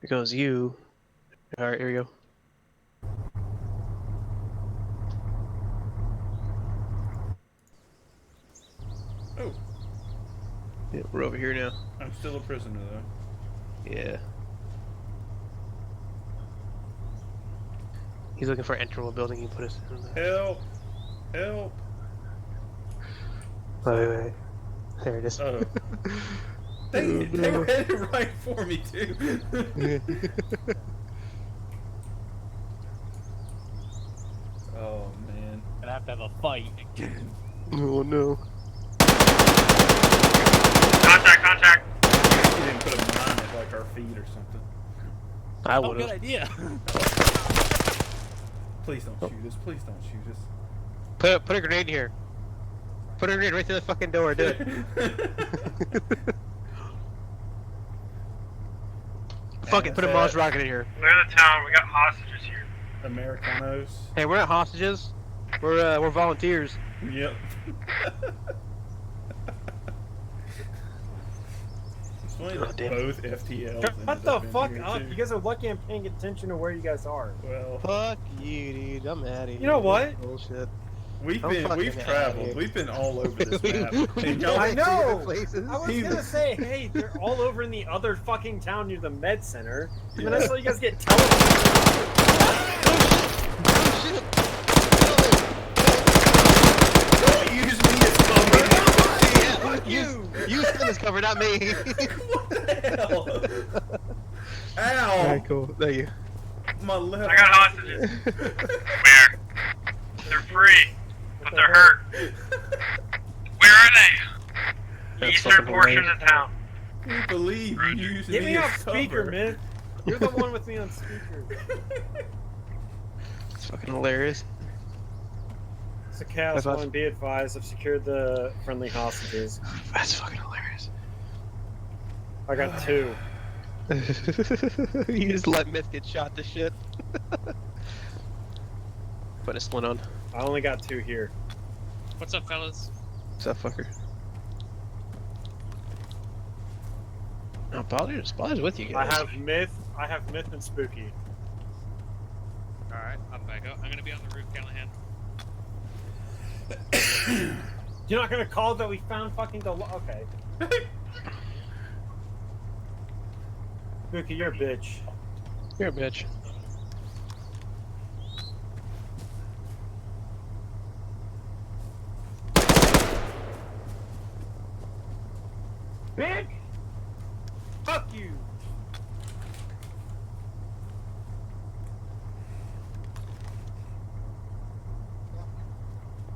B: Because you. All right, here we go.
D: Oh.
B: Yeah, we're over here now.
D: I'm still a prisoner though.
B: Yeah. He's looking for an enterable building. He put us in there.
D: Help! Help!
B: Wait. There it is.
D: Oh. They were headed right for me too. Oh man.
J: Gonna have to have a fight.
B: Oh no.
I: Contact!
D: He didn't put a mine at like our feet or something.
B: I
J: Oh,
B: would
J: good
B: have.
J: idea.
D: Please don't shoot us. Please don't shoot us.
B: Put a grenade in here. Put a grenade right through the fucking door. Do it. Fucking put a Mars rocket in here.
I: Clear the town. We got hostages here.
D: Americanos.
B: Hey, we're not hostages. We're volunteers.
D: Yep. It's funny that both FTLs.
E: What the fuck up? You guys are lucky I'm paying attention to where you guys are.
D: Well,
B: fuck you, dude. I'm mad at you.
E: You know what?
B: Bullshit.
D: We've traveled. We've been all over this map.
E: I know.
B: Places.
E: I was gonna say, hey, they're all over in the other fucking town near the med center. And then I saw you guys get teleported.
D: Don't use me as cover.
B: Fuck you. You send this cover, not me.
D: What the hell? Ow!
B: Alright, cool. Thank you.
D: My left.
I: I got hostages. Where? They're free, but they're hurt. Where are they?
B: That's
I: Eastern
B: fucking
I: portion of the town.
D: Can you believe you used
E: Get
D: me
E: me on
D: as
E: speaker,
D: cover?
E: man. You're the one with me on speaker.
B: It's fucking hilarious.
E: It's a chaos
B: That's
E: one. Be advised, I've secured the friendly hostages.
B: That's fucking hilarious.
E: I got 2.
B: You just let Myth get shot to shit. Put a splint on.
E: I only got 2 here.
M: What's up, fellas?
B: What's up, fucker? Oh, Balder's with you guys.
E: I have Myth and Spooky.
M: Alright, up I go. I'm gonna be on the roof, Callahan.
E: You're not gonna call that we found fucking the okay. Spooky, you're a bitch.
B: You're a bitch.
E: Bitch! Fuck you!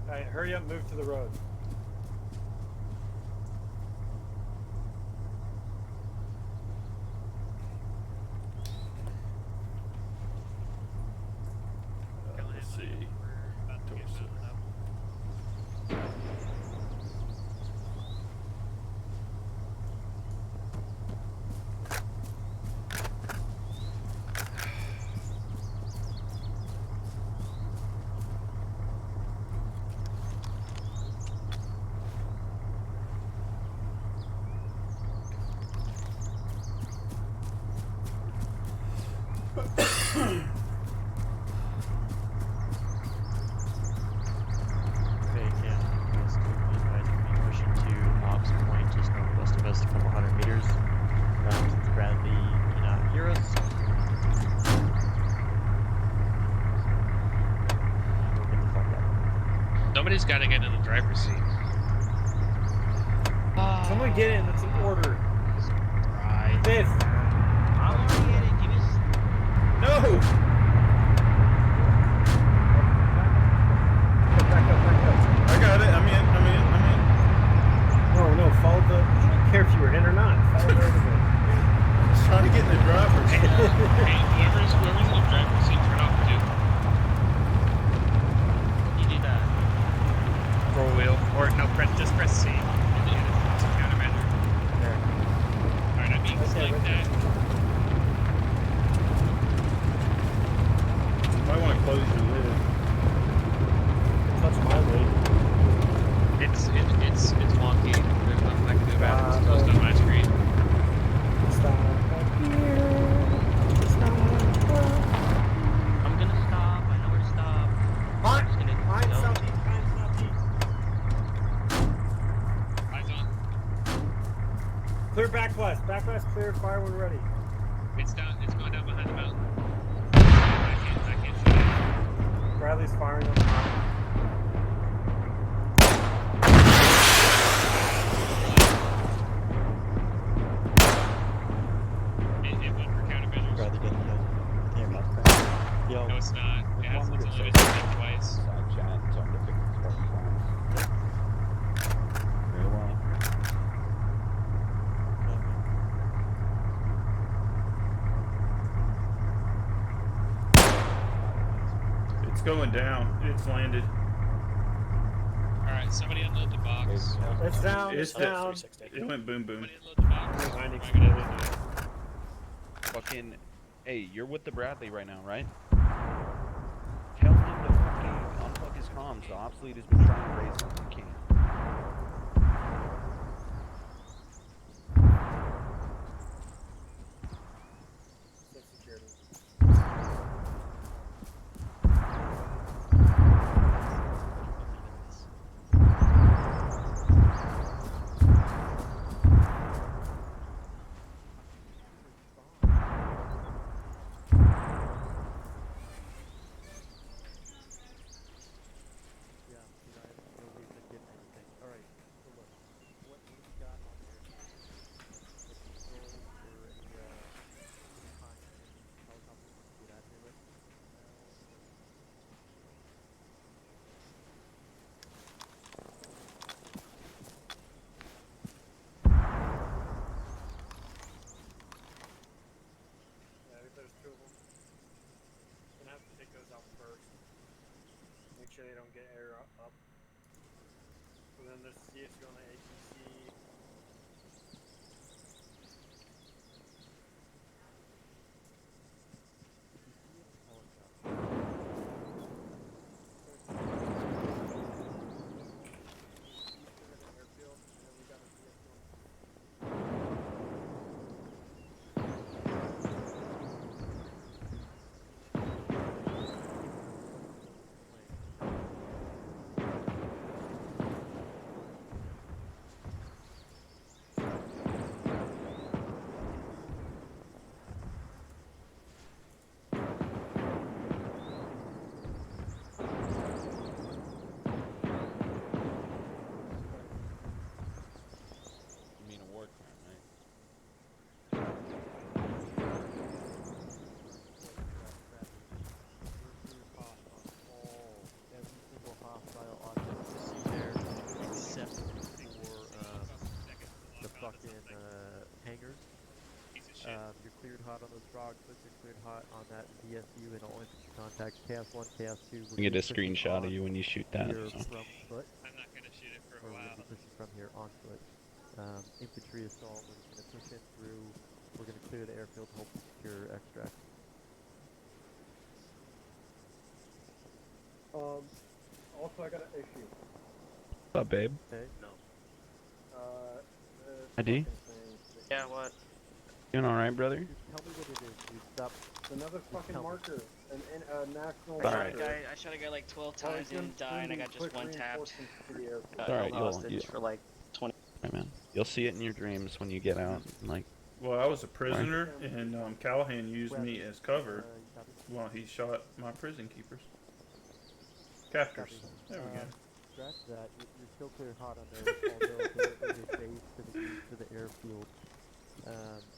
E: Alright, hurry up, move to the road.
D: Let's see.
C: Okay, Cam. Yes, to be advised, we'll be pushing to Ops Point just northwest of us, a couple 100 meters. Since Bradley cannot hear us. We'll get the fuck out.
M: Nobody's gotta get in the driver's seat.
E: Someone get in, that's an order.
M: Right.
E: Fifth.
M: I'm already in it, give me
D: No!
E: Back up.
D: I got it. I'm in.
E: No, follow the. I don't care if you were in or not. Follow the other way.
D: I was trying to get in the driver's seat.
M: Hey, whoever's in the driver's seat, turn off too. You do that. Roll wheel. Or no, just press C. And then it's a countermeasure.
E: There.
M: Alright, I'm being like that.
D: You might want to close your lid.
E: Touch my lid.
M: It's wonky. There's nothing I can do about it. It's closed on my screen.
E: Stop here. Stop.
M: I'm gonna stop. I know where to stop. I'm just gonna
E: Behind
M: go.
E: southeast.
M: Eyes on.
E: Clear backlash. Backlash clear. Fire when ready.
M: It's down. It's going down behind the mountain. I can't shoot it.
E: Bradley's firing on the mountain.
M: It went for countermeasures.
C: Bradley getting killed. Here, Matt. Yo.
M: No, it's not. It has
H: One
M: it's
H: with
M: only
H: the
M: been hit twice.
H: Side chat, tell him to pick the Spartan plans. Very well.
D: It's going down. It's landed.
M: Alright, somebody unload the box.
E: It's down.
D: It's
E: It's down.
D: It went boom boom.
M: Somebody unload the box.
E: Behind
M: Am I
E: exploded.
M: gonna do it?
H: Fucking, hey, you're with the Bradley right now, right? Tell him to fucking unplug his comms. The ops lead has been trying to raise him. He can't.
E: sure they don't get air up. And then there's CSU on the ATC.
H: You mean a war crime, right?
C: Every single hostile object you see there, except for the fucking hangars. You're cleared hot on those frog foots, you're cleared hot on that VSU and all infantry contacts. Chaos 1, Chaos 2, we're
T: Get
C: gonna
T: a
C: be pushing
T: screenshot of
C: on
T: you when you shoot that.
C: here
T: So.
C: from foot.
M: I'm not gonna shoot it for a
C: Or we're
M: while.
C: gonna be pushing from here on foot. Infantry assault, we're just gonna push in through, we're gonna clear the airfield, hopefully secure extract.
E: Also, I got an issue.
T: What's up, babe?
C: Okay.
E: No.
T: ID?
O: Yeah, what?
T: Doing all right, brother?
C: Tell me what it is, dude. Stop.
E: Another fucking marker. A national
O: I
E: marker.
O: shot a guy like 12 times, didn't die, and I got just one tapped.
T: It's all right.
O: Hostage for like 20.
T: Right, man. You'll see it in your dreams when you get out. Like.
D: Well, I was a prisoner, and Callahan used me as cover while he shot my prison keepers. Captors. There we go.
C: Scratch that. You're still clear hot on those, although there is a base to the east of the airfield.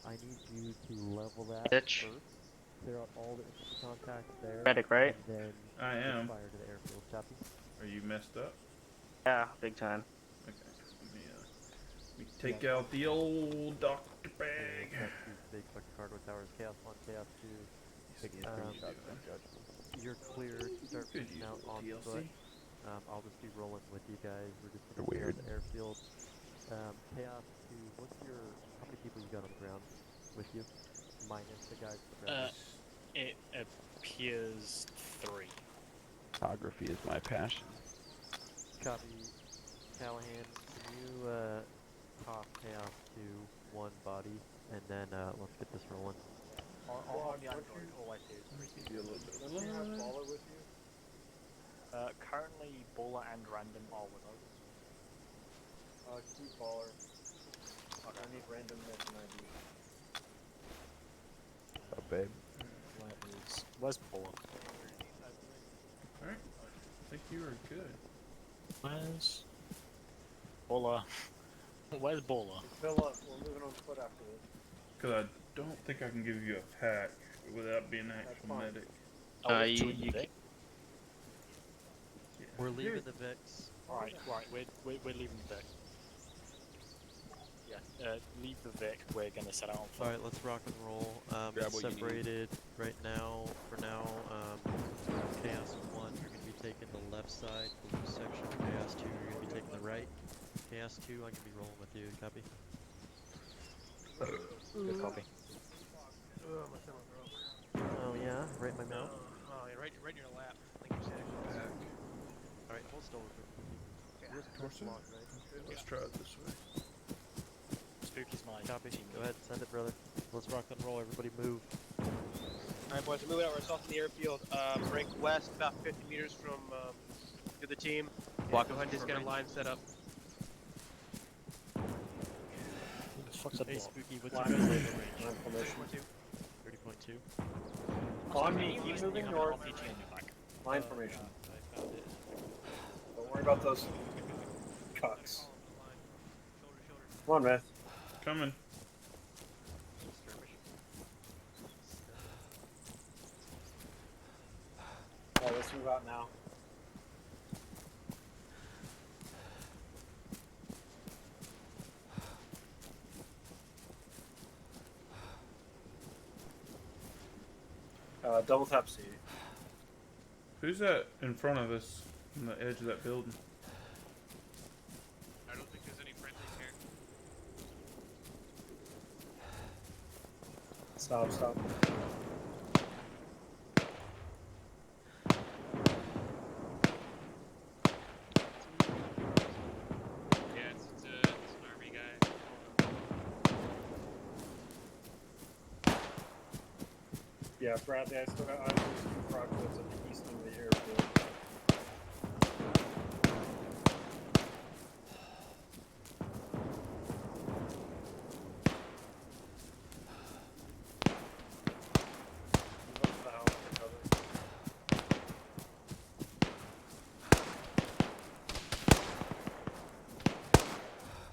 C: I need you to level that
O: Bitch.
C: first. Clear out all the infantry contacts there.
O: Medic, right?
C: And then
D: I am.
C: fire to the airfield. Copy?
D: Are you messed up?
O: Yeah, big time.
D: Okay. Let me take out the old doctor bag.
C: Big fucking cargo towers. Chaos 1, Chaos 2. You're clear to start pushing out on foot. I'll just be rolling with you guys. We're just gonna clear the airfield. Chaos 2, how many people you got on the ground with you? Minus the guys on the ground.
M: It appears 3.
T: Photography is my passion.
C: Copy. Callahan, can you toss Chaos to 1 body, and then let's get this rolling.
J: On the Android, all I see is
D: Give you a little bit of
E: Don't you have Baller with you?
J: currently Bola and Random are with us.
E: Keep Baller. I need random mission ID.
T: What's up, babe?
J: Where's Bola?
D: Alright. I think you are good.
J: Where's Bola? Where's Bola?
E: Fill up. We're moving on foot after this.
D: Because I don't think I can give you a pack without being an actual medic.
O: You can...
C: We're leaving the Vix.
J: Right, we're leaving the Vic. Yeah, leave the Vic, we're gonna set out on foot.
C: Alright, let's rock and roll. It's separated right now, for now. Chaos 1, you're going to be taking the left side, blue section. Chaos 2, you're going to be taking the right. Chaos 2, I'm going to be rolling with you. Copy?
J: Good copy.
C: Oh yeah, right in my mouth.
B: Oh, yeah, right in your lap. I think you said.
C: Alright, hold still with me. You're
D: Torso?
C: locked, right?
D: Okay, let's try it this way.
J: Spooky's mine.
C: Copy. Go ahead, send it, brother. Let's rock and roll. Everybody move.
B: Alright, boys, we're moving out. We're assaulting the airfield. Break west, about 50 meters from to the team. Go ahead and just get a line set up.
C: Hey, Spooky, what's
E: Line
C: your
E: formation.
C: range?
E: Line formation.
C: 30.2.
E: On me, keep moving north. Line formation.
C: I found it.
E: Don't worry about those cucks. Come on, man.
D: Coming.
E: Alright, let's move out now. Double tap C.
D: Who's that in front of us? On the edge of that building.
G: I don't think there's any friendlies here.
E: Stop, stop.
G: Yeah, it's an army guy.
E: Yeah, Bradley, I still got eyes on these two frogwoods at the east end of the airfield. Move up to the house for cover.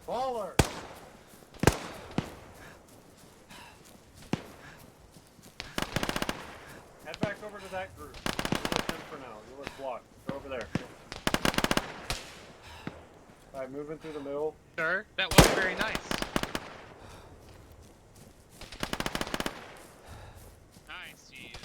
E: Baller! Head back over to that group. You're with them for now. You're with block. Go over there. Alright, moving through the middle.
M: Sir, that was very nice.
G: I see you.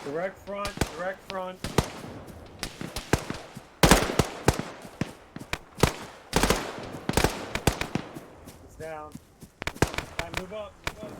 E: Direct front, direct front. It's down. Time, move up, move up.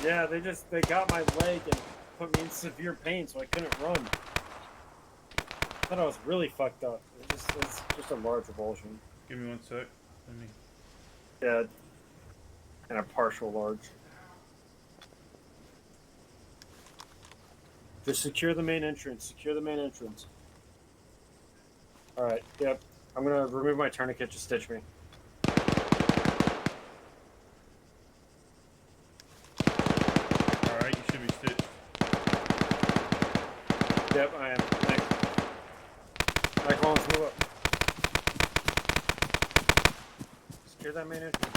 E: Yeah, they got my leg and put me in severe pain, so I couldn't run. I thought I was really fucked up. It's just a large revulsion.
D: Give me 1 sec. Let me.
E: Yeah, and a partial large. Just secure the main entrance. Secure the main entrance. All right. Yep. I'm gonna remove my tourniquet. Just stitch me.
D: All right, you should be stitched.
E: Yep, I am. Thanks. All right, Collins, move up. Secure that main entrance.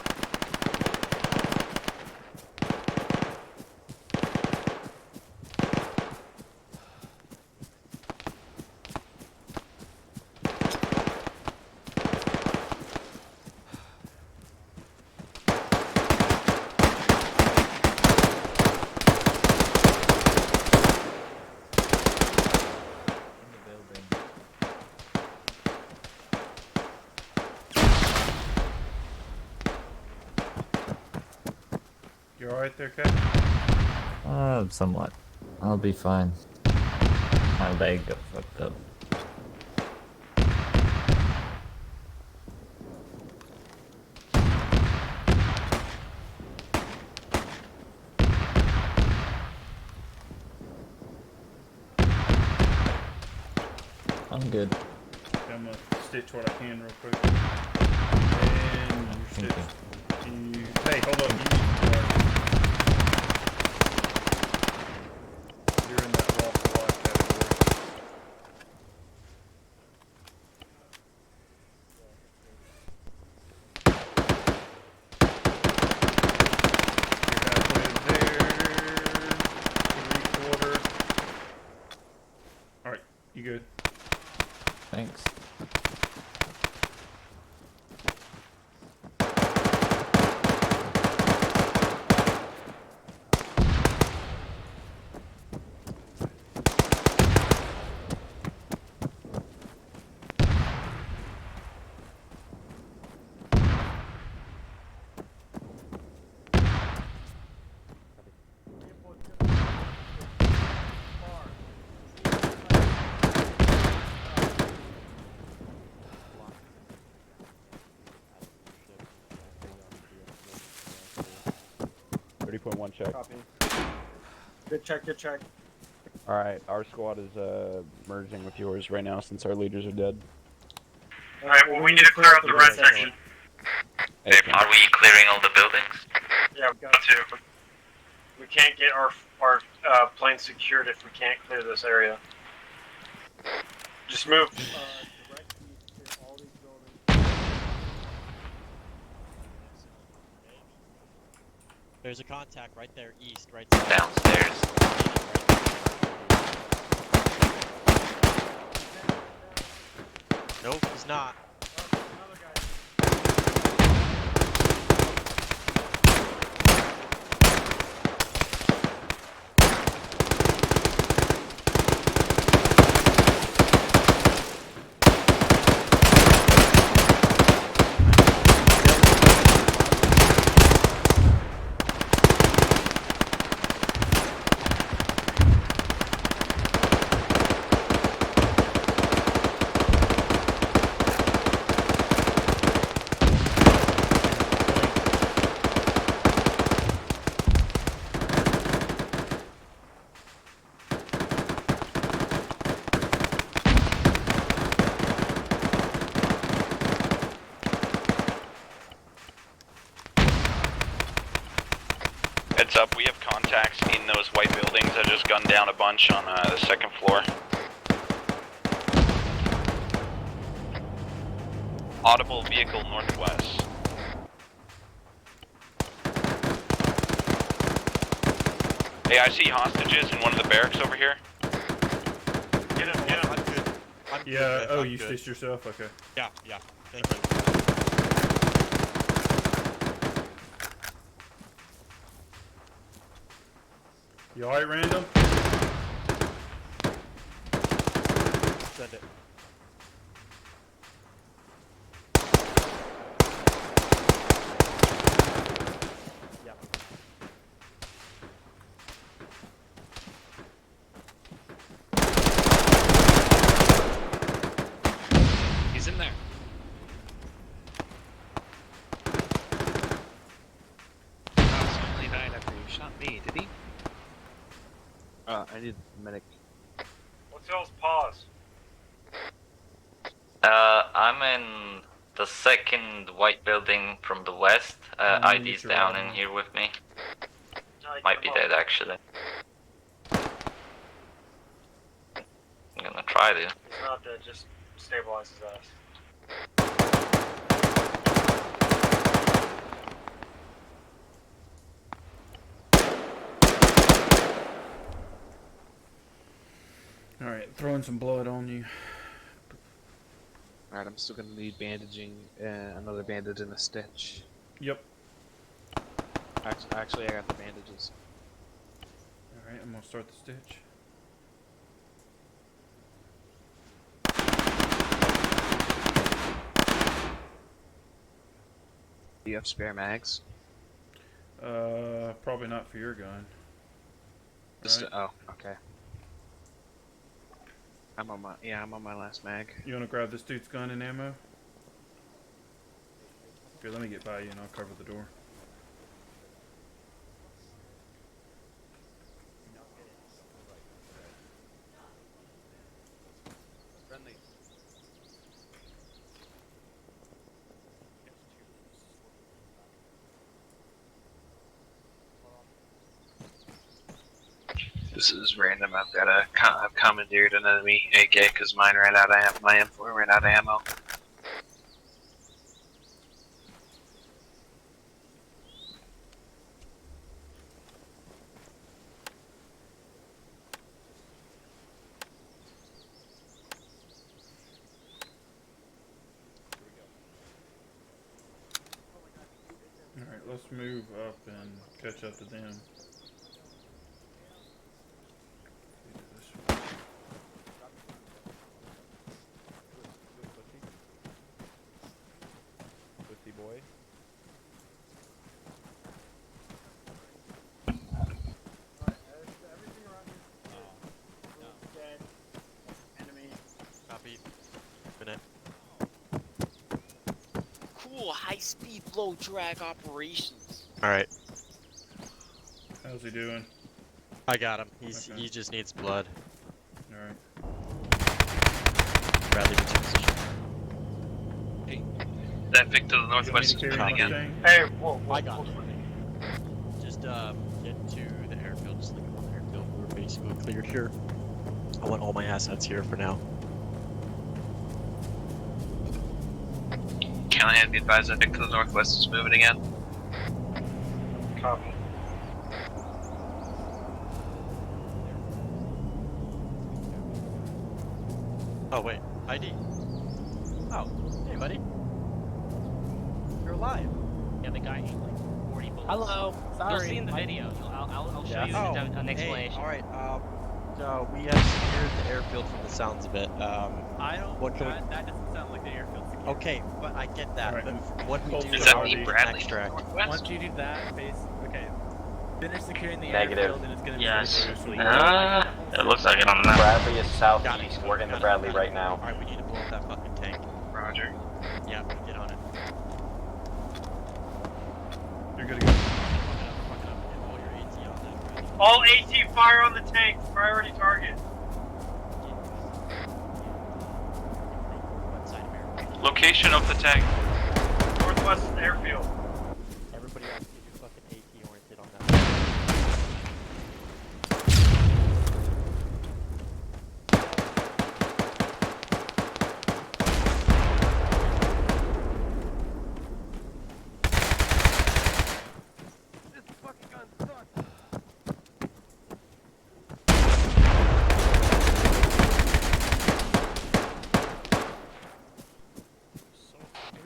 D: You alright there, Captain?
U: Somewhat. I'll be fine. My leg got fucked up. I'm good.
D: I'm gonna stitch what I can real quick. And you're stitched. Hey, hold up. You're in that walk of life category. You're halfway there. 3/4. Alright, you good.
U: Thanks.
H: Check.
E: Copy. Good check, good check.
H: Alright, our squad is merging with yours right now since our leaders are dead.
N: Alright, well, we need to clear out the red section.
H: Hey,
O: are we clearing all the buildings?
N: Yeah, we got to. We can't get our plane secured if we can't clear this area. Just move.
S: There's a contact right there, east, right side.
O: Downstairs.
S: Nope, he's not.
V: Heads up, we have contacts in those white buildings. I just gunned down a bunch on the second floor. Audible vehicle northwest. Hey, I see hostages in one of the barracks over here.
S: Get him, get him. I'm good.
D: Yeah, oh, you stitched yourself? Okay.
S: Yeah, yeah. Thank you.
D: You alright, Random?
S: Send it.
A: I need medic.
N: What's y'all's pause?
K: I'm in the second white building from the west. ID's down in here with me. Might be dead actually. I'm gonna try to.
N: He's not dead, just stabilize his ass.
D: Alright, throwing some blood on you.
A: Alright, I'm still gonna need bandaging, another bandage and a stitch.
D: Yep.
A: Actually, I got the bandages.
D: Alright, I'm gonna start the stitch.
A: Do you have spare mags?
D: Probably not for your gun.
A: Just
D: Right?
A: oh, okay. I'm on my last mag.
D: You wanna grab this dude's gun and ammo? Here, let me get by you and I'll cover the door.
A: Friendly. This is random. I've commandeered an enemy AK because mine ran out of ammo. My M4 ran out of ammo.
D: Alright, let's move up and catch up to them.
H: Pussy boy.
C: Copy. Minute.
S: Cool, high-speed, low-drag operations.
C: Alright.
D: How's he doing?
C: I got him.
D: Okay.
C: He just needs blood.
D: Alright.
C: Bradley, what's your position?
A: Hey, that Vic to the northwest is
D: carry
A: coming
D: my
A: in.
D: thing?
N: Hey, whoa,
C: I got it. Just get to the airfield, just look on the airfield. We're basically clear here. I want all my assets here for now.
A: Callahan, be advised that Vic to the northwest is moving again.
N: Copy.
C: Oh wait, ID. Oh, hey buddy. You're alive.
B: Yeah, the guy ate like 40 bullets.
J: Hello. Sorry.
B: You'll see in the video. I'll show you an explanation.
C: Hey, alright, so we have secured the airfield from the sounds of it.
B: I don't.
C: What can
B: that doesn't sound like the airfield security.
C: Okay, but I get that.
D: Alright.
C: But what we do
A: Is that
C: our
A: the
C: recon
A: Bradley
C: extract.
B: Once you do that, okay. Finish securing the
K: Negative.
B: airfield, and it's gonna be
K: Yes.
B: very sweet.
K: It looks like it on the map.
W: Bradley is
C: Got
W: southeast.
C: it.
W: We're in the
C: Got it.
W: Bradley
C: Got it.
W: right now.
C: Alright, we need to blow up that fucking tank.
A: Roger.
C: Yeah, get on it.
D: You're good to go.
C: All your AT on that, Bradley.
N: All AT fire on the tank. Priority target.
C: What side of airfield?
V: Location of the tank.
N: Northwest airfield.
C: Everybody else keep your fucking AT oriented on that.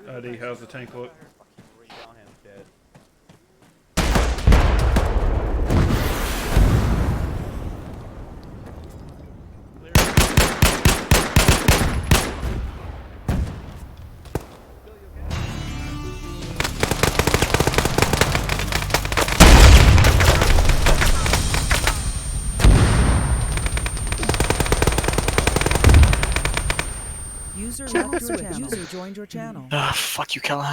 D: ID, how's the tank look?
H: Callahan's dead.
R: User left your channel. User joined your channel.
J: Fuck you, Callahan.